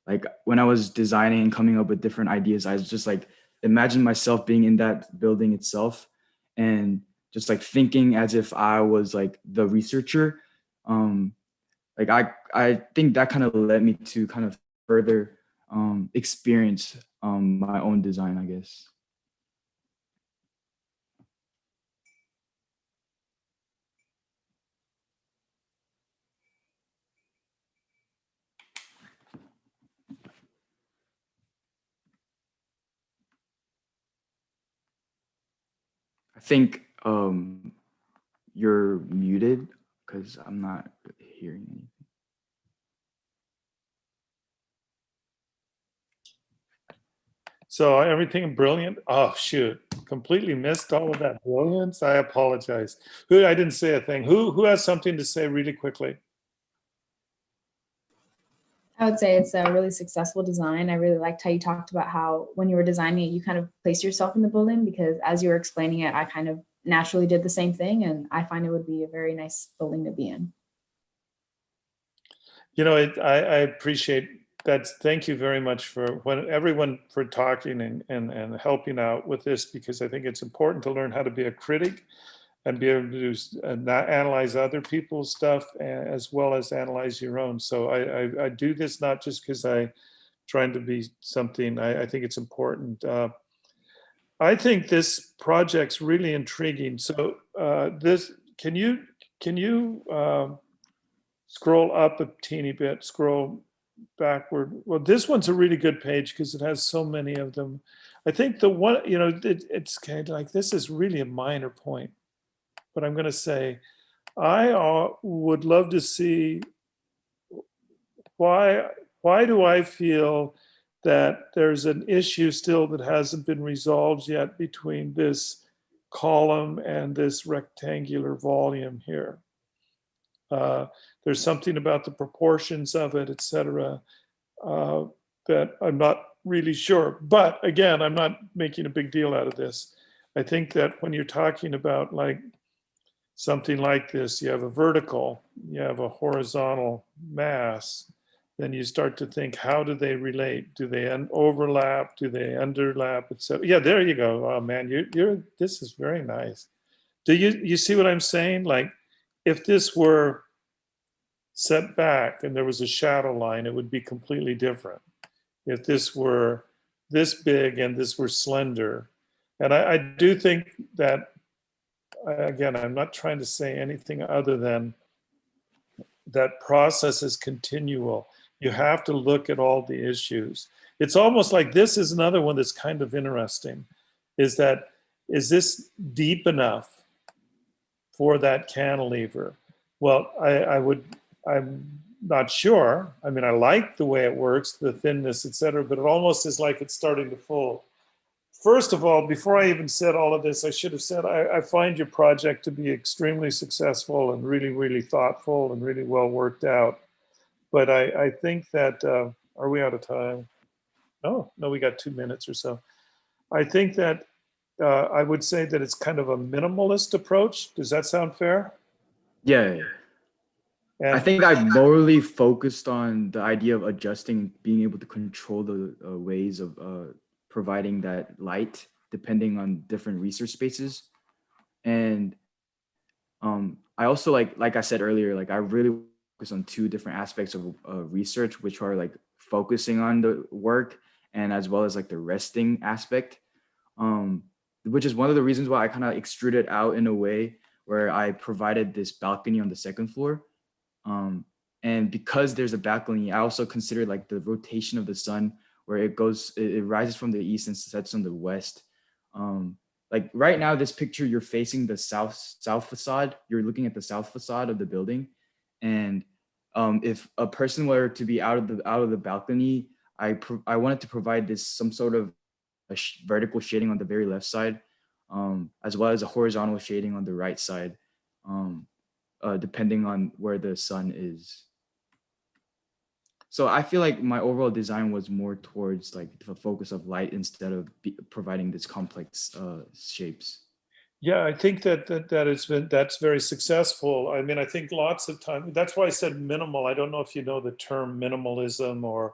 like when I was designing and coming up with different ideas, I was just like imagine myself being in that building itself and just like thinking as if I was like the researcher. Like I think that kind of led me to kind of further experience my own design, I guess. I think you're muted because I'm not hearing anything. So everything brilliant. Oh shoot, completely missed all of that brilliance. I apologize. I didn't say a thing. Who has something to say really quickly? I would say it's a really successful design. I really liked how you talked about how when you were designing it, you kind of placed yourself in the building, because as you were explaining it, I kind of naturally did the same thing. And I find it would be a very nice building to be in. You know, I appreciate that. Thank you very much for everyone for talking and helping out with this, because I think it's important to learn how to be a critic and be able to not analyze other people's stuff as well as analyze your own. So I do this not just because I'm trying to be something. I think it's important. I think this project's really intriguing. So can you scroll up a teeny bit, scroll backward? Well, this one's a really good page because it has so many of them. I think the one, you know, it's kind of like, this is really a minor point, but I'm going to say, I would love to see why do I feel that there's an issue still that hasn't been resolved yet between this column and this rectangular volume here. There's something about the proportions of it, etc., that I'm not really sure. But again, I'm not making a big deal out of this. I think that when you're talking about like something like this, you have a vertical, you have a horizontal mass, then you start to think, how do they relate? Do they overlap? Do they underlap, etc.? Yeah, there you go. Oh man, this is very nice. Do you see what I'm saying? Like, if this were set back and there was a shadow line, it would be completely different. If this were this big and this were slender. And I do think that, again, I'm not trying to say anything other than that process is continual. You have to look at all the issues. It's almost like this is another one that's kind of interesting, is this deep enough for that cantilever? Well, I'm not sure. I mean, I like the way it works, the thinness, etc., but it almost is like it's starting to fold. First of all, before I even said all of this, I should have said, I find your project to be extremely successful and really, really thoughtful and really well worked out. But I think that, are we out of time? Oh, no, we got 2 minutes or so. I think that I would say that it's kind of a minimalist approach. Does that sound fair? Yeah. And I think I morally focused on the idea of adjusting, being able to control the ways of providing that light depending on different research spaces. And I also like I said earlier, like I really focus on two different aspects of research, which are like focusing on the work and as well as like the resting aspect, which is one of the reasons why I kind of extruded out in a way where I provided this balcony on the second floor. And because there's a balcony, I also consider like the rotation of the sun, where it rises from the east and sets on the west. Like right now, this picture, you're facing the south facade. You're looking at the south facade of the building, and if a person were to be out of the balcony, I wanted to provide this some sort of vertical shading on the very left side, as well as a horizontal shading on the right side, depending on where the sun is. So I feel like my overall design was more towards like the focus of light instead of providing this complex shapes. Yeah, I think that's very successful. I mean, I think lots of time, that's why I said minimal. I don't know if you know the term minimalism or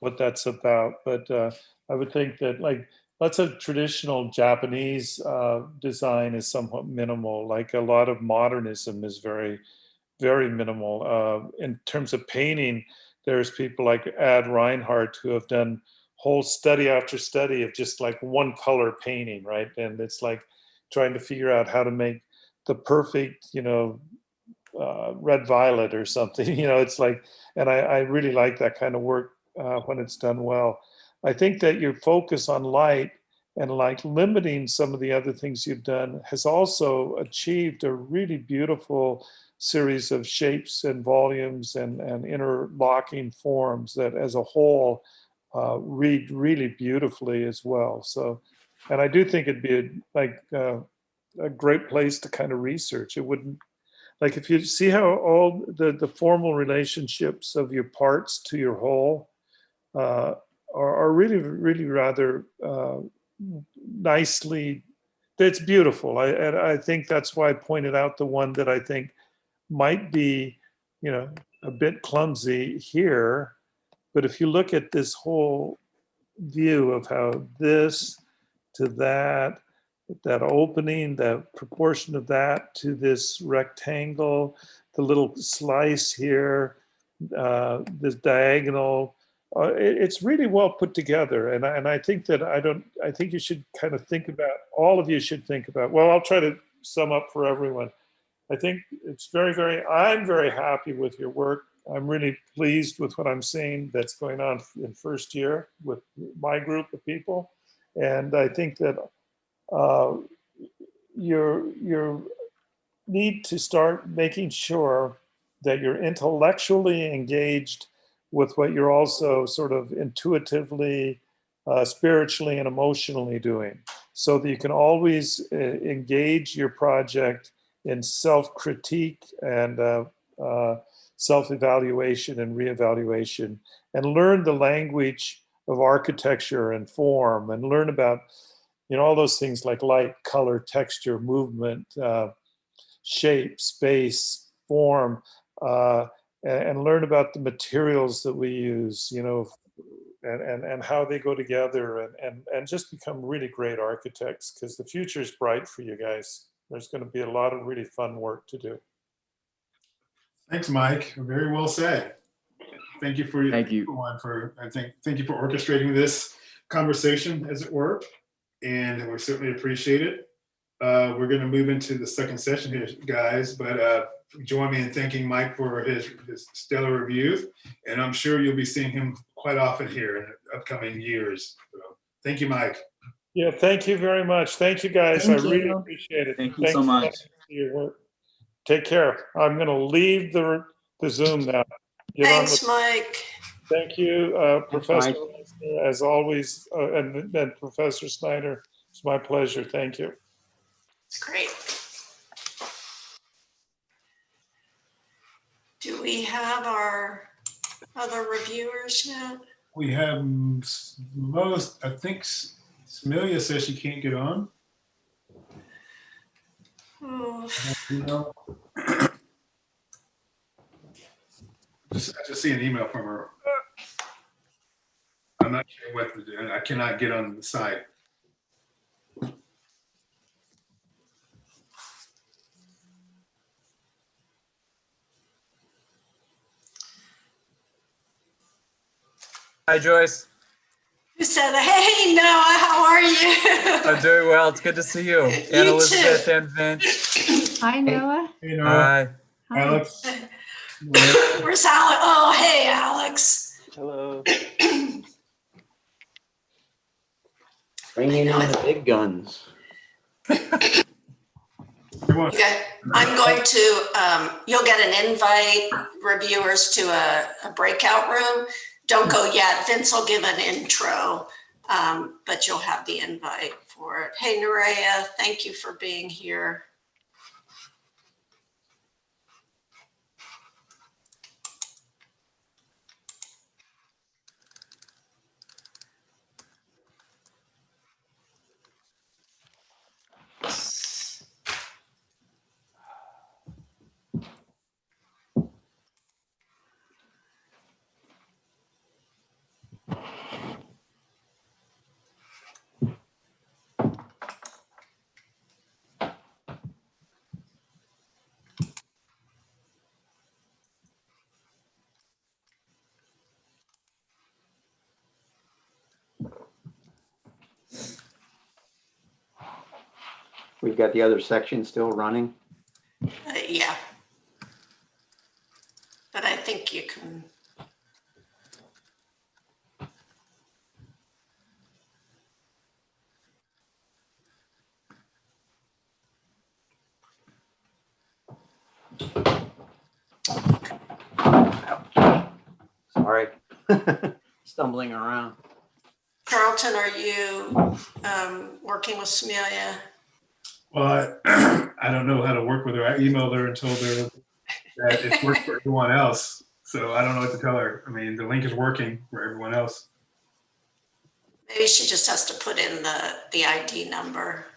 what that's about, but I would think that like lots of traditional Japanese design is somewhat minimal. Like a lot of modernism is very, very minimal. In terms of painting, there's people like Ad Reinhardt who have done whole study after study of just like one color painting, right? And it's like trying to figure out how to make the perfect, red violet or something, it's like, and I really like that kind of work when it's done well. I think that your focus on light and like limiting some of the other things you've done has also achieved a really beautiful series of shapes and volumes and interlocking forms that as a whole read really beautifully as well. So, and I do think it'd be a great place to kind of research. It wouldn't, like if you see how all the formal relationships of your parts to your whole are really, really rather nicely, it's beautiful. I think that's why I pointed out the one that I think might be, a bit clumsy here. But if you look at this whole view of how this to that opening, the proportion of that to this rectangle, the little slice here, this diagonal, it's really well put together. And I think that I think you should kind of think about, all of you should think about, well, I'll try to sum up for everyone. I think it's I'm very happy with your work. I'm really pleased with what I'm seeing that's going on in first year with my group of people. And I think that you need to start making sure that you're intellectually engaged with what you're also sort of intuitively, spiritually and emotionally doing, so that you can always engage your project in self-critique and self-evaluation and reevaluation, and learn the language of architecture and form, and learn about all those things like light, color, texture, movement, shape, space, form, and learn about the materials that we use, and how they go together, and just become really great architects, because the future is bright for you guys. There's going to be a lot of really fun work to do. Thanks, Mike. Very well said. Thank you for thank you for orchestrating this conversation, as it were, and we certainly appreciate it. We're going to move into the second session here, guys, but join me in thanking Mike for his stellar reviews, and I'm sure you'll be seeing him quite often here in the upcoming years. So, thank you, Mike. Yeah, thank you very much. Thank you, guys. I really appreciate it. Thank you so much. Your work. Take care. I'm going to leave the Zoom now. Thanks, Mike. Thank you, Professor Rosner, as always, and then Professor Snyder. It's my pleasure. Thank you. It's great. Do we have our other reviewers yet? We have most, I think Smilia says she can't get on. Oh. I just see an email from her. I'm not sure what to do. I cannot get on the site. Hi, Joyce. Who said, hey, Noah, how are you? I'm doing well. It's good to see you. And You Elizabeth too. and Vince. Hi, Noah. Hey, Noah. Hi. Alex. Where's Alex? Oh, hey, Alex. Hello. Bringing in the big guns. Okay. I'm going to, you'll get an invite, reviewers, to a breakout room. Don't go yet. Vince will give an intro, but you'll have the invite for it. Hey, Nerea, thank you for being here. We've got the other section still running. Yeah. But I think you can. Sorry. Stumbling around. Charlton, are you working with Samelia? Well, I don't know how to work with her. I emailed her and told her that it's worked for everyone else. So I don't know what to tell her. I mean, the link is working for everyone else. Maybe she just has to put in the ID number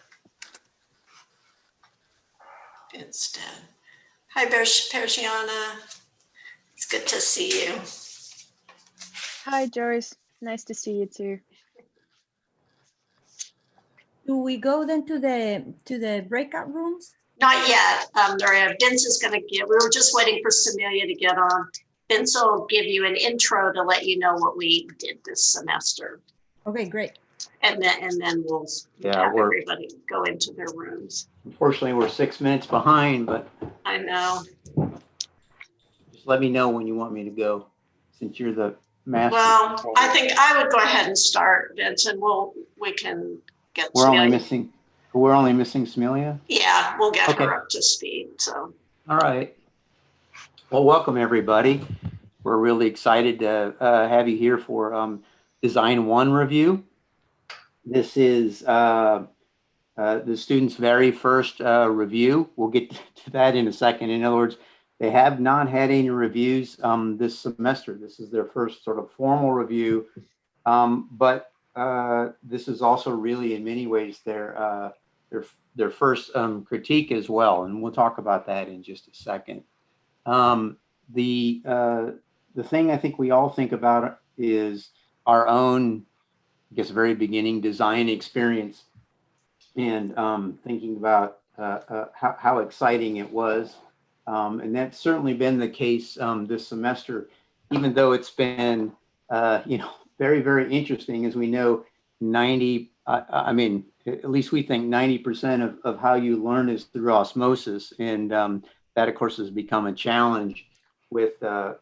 instead. Hi, Persiana. It's good to see you. Hi, Joyce. Nice to see you too. Do we go then to the breakout rooms? Not yet. Vince is going to give. We were just waiting for Samelia to get on. Vince will give you an intro to let you know what we did this semester. Okay, great. And then we'll have everybody go into their rooms. Unfortunately, we're 6 minutes behind, but I know. just let me know when you want me to go, since you're the master. Well, I think I would go ahead and start, Vince, and we can get. We're only missing Samelia. Yeah, we'll get her up to speed. So. All right. Well, welcome everybody. We're really excited to have you here for Design 1 review. This is the students' very first review. We'll get to that in a second. In other words, they have not had any reviews this semester. This is their first sort of formal review, but this is also really, in many ways, their first critique as well, and we'll talk about that in just a second. The thing I think we all think about is our own, I guess, very beginning design experience, and thinking about how exciting it was. And that's certainly been the case this semester, even though it's been, very, very interesting. As we know, at least we think 90% of how you learn is through osmosis. And that, of course, has become a challenge with the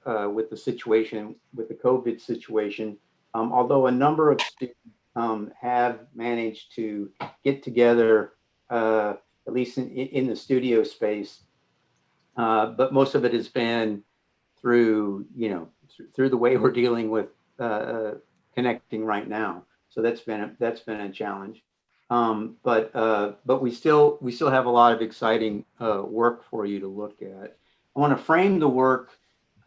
situation, with the COVID situation. Although a number of students have managed to get together, at least in the studio space, but most of it has been through the way we're dealing with connecting right now. So that's been a challenge. But we still have a lot of exciting work for you to look at. I want to frame the work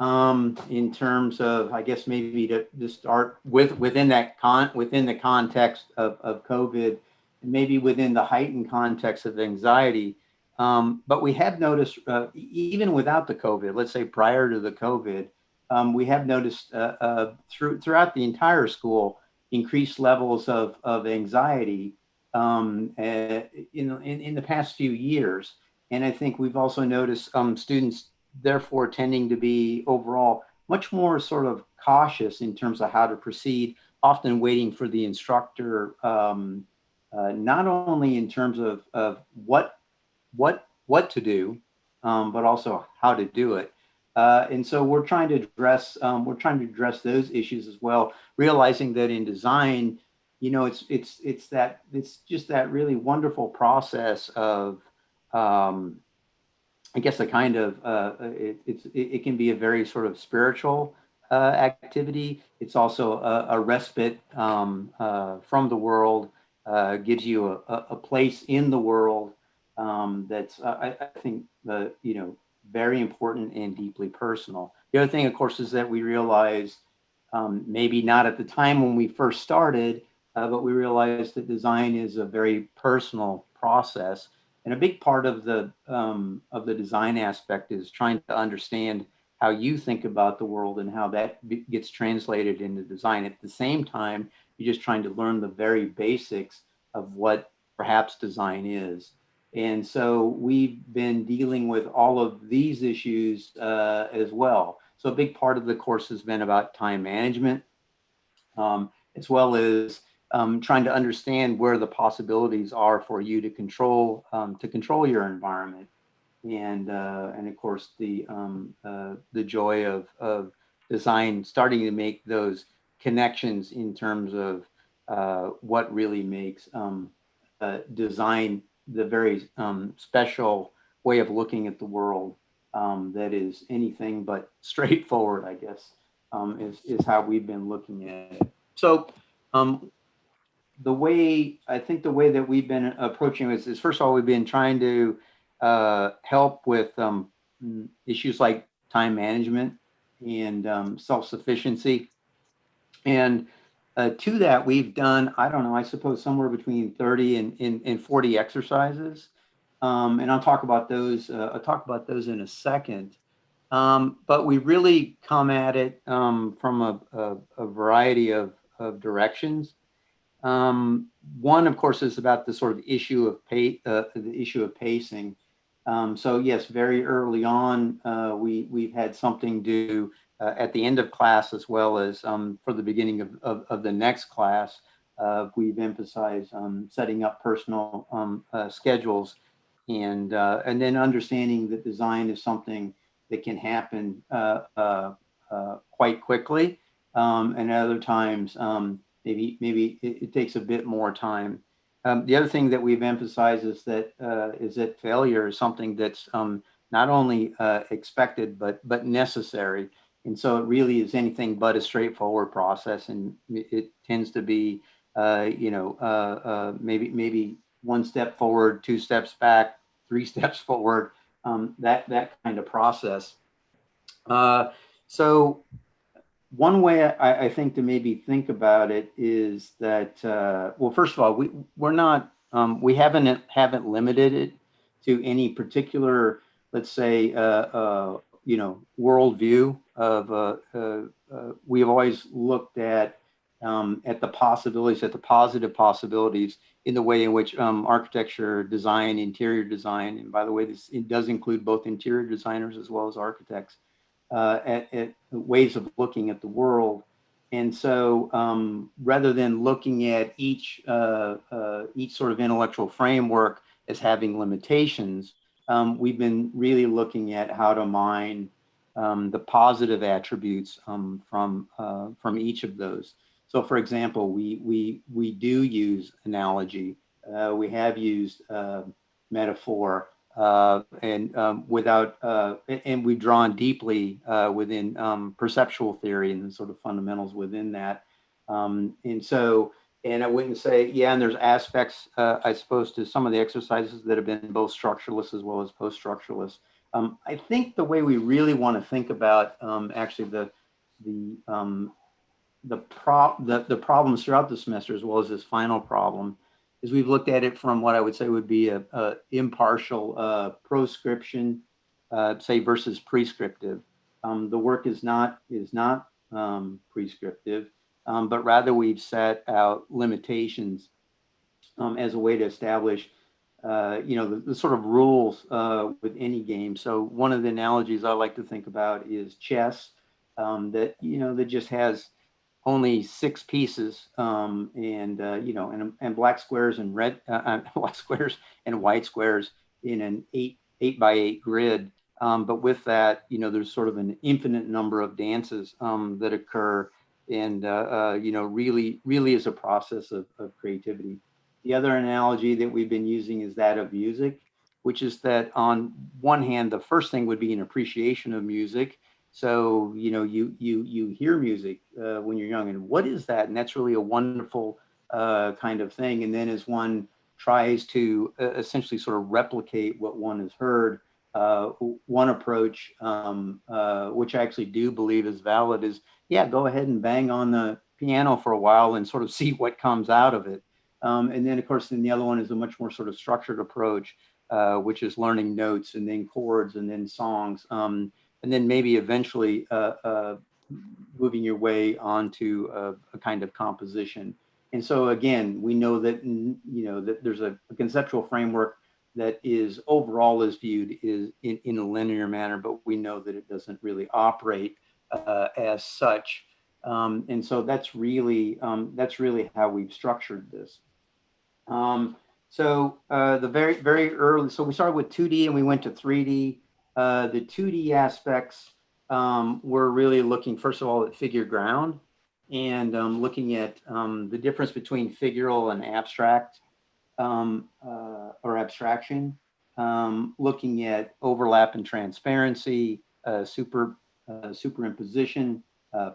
in terms of, I guess, maybe to start within the context of COVID, and maybe within the heightened context of anxiety. But we have noticed, even without the COVID, let's say prior to the COVID, we have noticed throughout the entire school increased levels of anxiety in the past few years. And I think we've also noticed students therefore tending to be overall much more sort of cautious in terms of how to proceed, often waiting for the instructor, not only in terms of what to do, but also how to do it. And so we're trying to address those issues as well, realizing that in design, you know, it's just that really wonderful process of I guess a kind of it can be a very sort of spiritual activity. It's also a respite from the world, gives you a place in the world that's I think you know, very important and deeply personal. The other thing, of course, is that we realize maybe not at the time when we first started, but we realized that design is a very personal process. And a big part of the design aspect is trying to understand how you think about the world and how that gets translated into design. At the same time, you're just trying to learn the very basics of what perhaps design is. And so we've been dealing with all of these issues as well. So a big part of the course has been about time management, as well as trying to understand where the possibilities are for you to control your environment, and of course the joy of design, starting to make those connections in terms of what really makes design the very special way of looking at the world that is anything but straightforward, I guess, is how we've been looking at it. So the way that we've been approaching this is, first of all, we've been trying to help with issues like time management and self-sufficiency. And to that, we've done, I don't know, I suppose somewhere between 30 and 40 exercises. And I'll talk about those in a second. But we really come at it from a variety of directions. One, of course, is about the sort of issue of pacing. So yes, very early on, we've had something due at the end of class, as well as for the beginning of the next class. We've emphasized setting up personal schedules, and then understanding that design is something that can happen quite quickly, and at other times maybe it takes a bit more time. The other thing that we've emphasized is that failure is something that's not only expected but necessary. And so it really is anything but a straightforward process, and it tends to be maybe one step forward, two steps back, three steps forward, that kind of process. So one way I think to maybe think about it is that, well, first of all, we haven't limited it to any particular, let's say, worldview of. We've always looked at the possibilities, at the positive possibilities in the way in which architecture, design, interior design, and by the way, it does include both interior designers as well as architects. At ways of looking at the world. And so rather than looking at each sort of intellectual framework as having limitations, we've been really looking at how to mine the positive attributes from each of those. So for example, we do use analogy, we have used metaphor, and we've drawn deeply within perceptual theory and the sort of fundamentals within that. And I wouldn't say, yeah, and there's aspects, I suppose, to some of the exercises that have been both structuralist as well as post-structuralist. I think the way we really want to think about actually the problems throughout the semester, as well as this final problem, is we've looked at it from what I would say would be a impartial proscription, say, versus prescriptive. The work is not prescriptive, but rather we've set out limitations as a way to establish, the sort of rules with any game. So one of the analogies I like to think about is chess, that just has only 6 pieces, and black squares and red black squares and white squares in an 8 by 8 grid. But with that, there's sort of an infinite number of dances that occur, and really is a process of creativity. The other analogy that we've been using is that of music, which is that on one hand, the first thing would be an appreciation of music. So, you hear music when you're young, and what is that? And that's really a wonderful kind of thing. And then as one tries to essentially sort of replicate what one has heard, one approach, which I actually do believe is valid, is, go ahead and bang on the piano for a while and sort of see what comes out of it. And then, of course, the other one is a much more sort of structured approach, which is learning notes and then chords and then songs. And then maybe eventually moving your way onto a kind of composition. And so again, we know that that there's a conceptual framework that is overall is viewed in a linear manner, but we know that it doesn't really operate as such. And so that's really how we've structured this. So the very early, so we started with 2D and we went to 3D. The 2D aspects were really looking, first of all, at figure ground, and looking at the difference between figural and abstract or abstraction, looking at overlap and transparency, superimposition,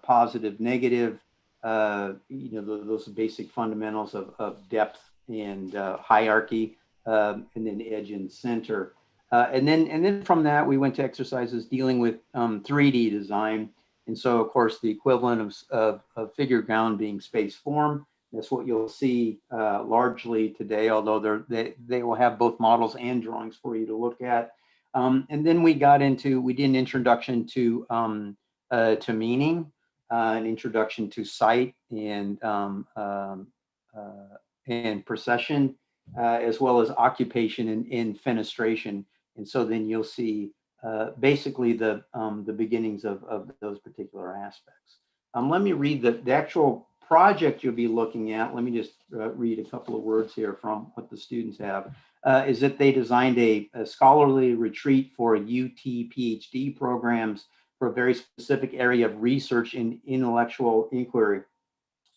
positive, negative, those basic fundamentals of depth and hierarchy, and then edge and center. And then from that, we went to exercises dealing with 3D design. And so, of course, the equivalent of figure ground being space form. That's what you'll see largely today, although they will have both models and drawings for you to look at. And then we did an introduction to meaning, an introduction to sight and procession, as well as occupation and fenestration. And so then you'll see basically the beginnings of those particular aspects. Let me read the actual project you'll be looking at. Let me just read a couple of words here from what the students have. Is that they designed a scholarly retreat for UT PhD programs for a very specific area of research in intellectual inquiry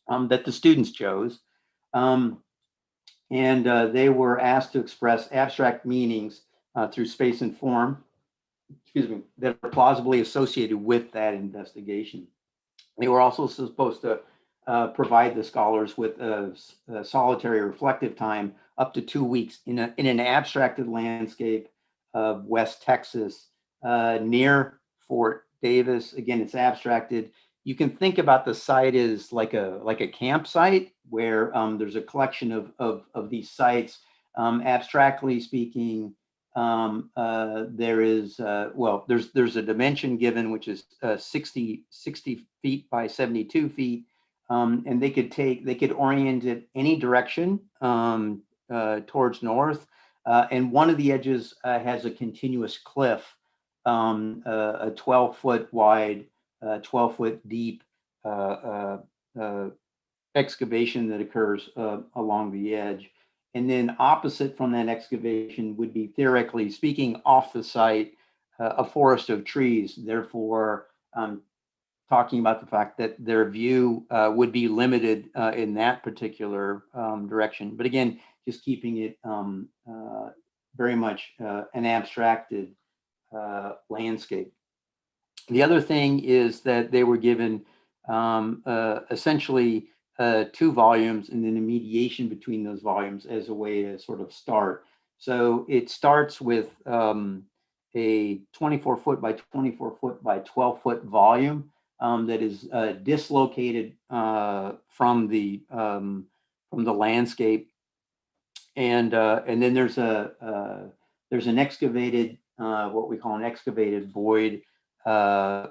that the students chose. And they were asked to express abstract meanings through space and form, that are plausibly associated with that investigation. They were also supposed to provide the scholars with a solitary reflective time up to 2 weeks in an abstracted landscape of West Texas near Fort Davis. Again, it's abstracted. You can think about the site as like a campsite where there's a collection of these sites. Abstractly speaking, there is there's a dimension given, which is 60 feet by 72 feet, and they could orient it any direction towards north, and one of the edges has a continuous cliff, a 12-foot wide, 12-foot deep excavation that occurs along the edge. And then opposite from that excavation would be, theoretically speaking, off the site, a forest of trees. Therefore, talking about the fact that their view would be limited in that particular direction. But again, just keeping it very much an abstracted landscape. The other thing is that they were given essentially 2 volumes and then a mediation between those volumes as a way to sort of start. So it starts with a 24-foot by 24-foot by 12-foot volume that is dislocated from the landscape, and then there's an excavated what we call an excavated void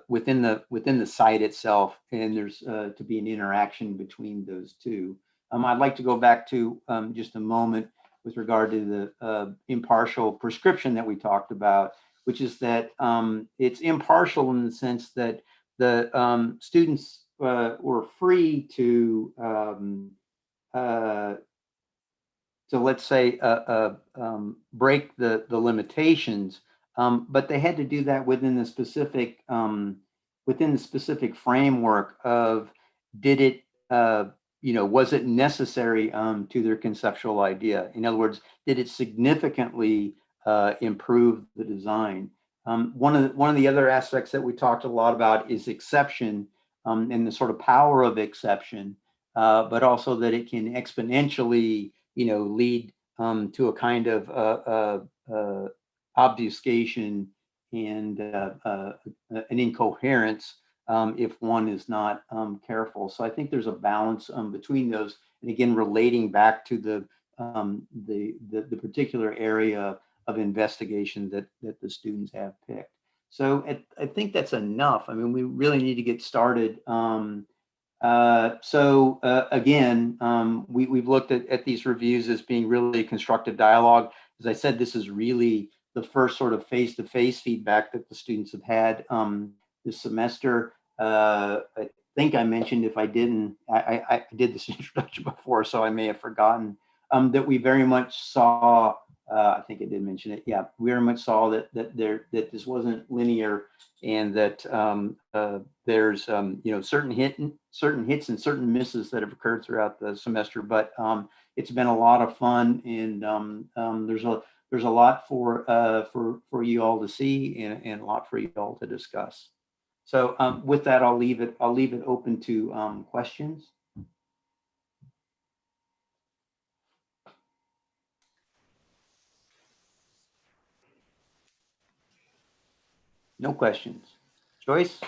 within the site itself, and there's to be an interaction between those two. I'd like to go back to just a moment with regard to the impartial prescription that we talked about, which is that it's impartial in the sense that the students were free to let's say break the limitations, but they had to do that within the specific framework of, did it was it necessary to their conceptual idea? In other words, did it significantly improve the design? One of the other aspects that we talked a lot about is exception, and the sort of power of exception, but also that it can exponentially lead to a kind of obfuscation and an incoherence if one is not careful. So I think there's a balance between those, and again, relating back to the particular area of investigation that the students have picked. So I think that's enough. I mean, we really need to get started. Again, we've looked at these reviews as being really constructive dialogue. As I said, this is really the first sort of face-to-face feedback that the students have had this semester. I think I mentioned, if I didn't, I did this introduction before, so I may have forgotten, that we very much saw, I think I did mention it, yeah, we very much saw that this wasn't linear, and that there's certain hits and certain misses that have occurred throughout the semester, but it's been a lot of fun, and there's a lot for you all to see, and a lot for you all to discuss. So with that, I'll leave it open to questions. No questions. Joyce?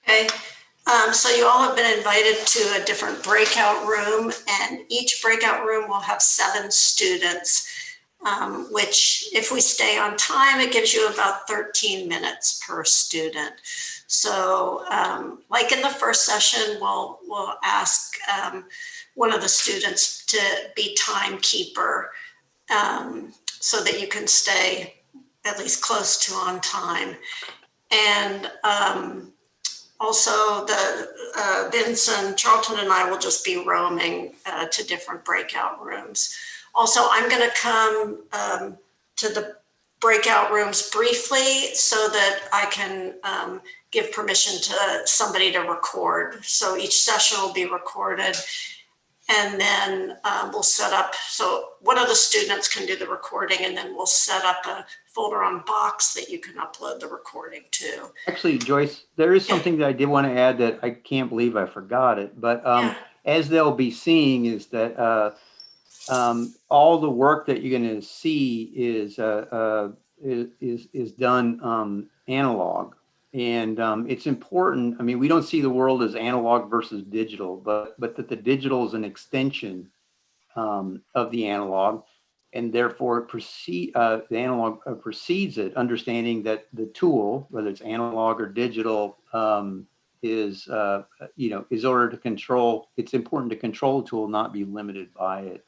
Okay. So you all have been invited to a different breakout room, and each breakout room will have 7 students, which, if we stay on time, it gives you about 13 minutes per student. So like in the first session, we'll ask one of the students to be timekeeper, so that you can stay at least close to on time. And also the Vincent, Charlton, and I will just be roaming to different breakout rooms. Also, I'm going to come to the breakout rooms briefly so that I can give permission to somebody to record. So each session will be recorded, and then we'll set up, so one of the students can do the recording, and then we'll set up a folder on Box that you can upload the recording to. Actually, Joyce, there is something that I did want to add that I can't believe I forgot it, but as they'll be seeing is that all the work that you're going to see is done analog. And it's important. I mean, we don't see the world as analog versus digital, but that the digital is an extension of the analog, and therefore the analog precedes it, understanding that the tool, whether it's analog or digital, is order to control. It's important to control the tool, not be limited by it.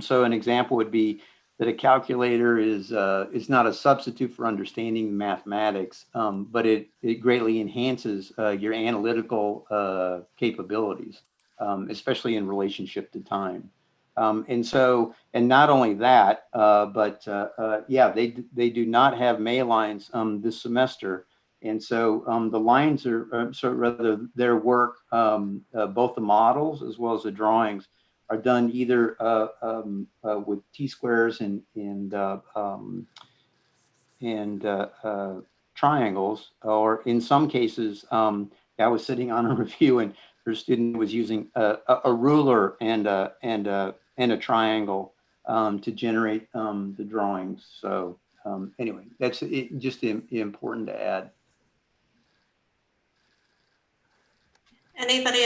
So an example would be that a calculator is not a substitute for understanding mathematics, but it greatly enhances your analytical capabilities, especially in relationship to time. And not only that, but yeah, they do not have May lines this semester. And so the lines are, so rather their work, both the models as well as the drawings, are done either with T-squares and triangles, or in some cases, I was sitting on a review and her student was using a ruler and a triangle to generate the drawings. So anyway, that's just important to add. Anybody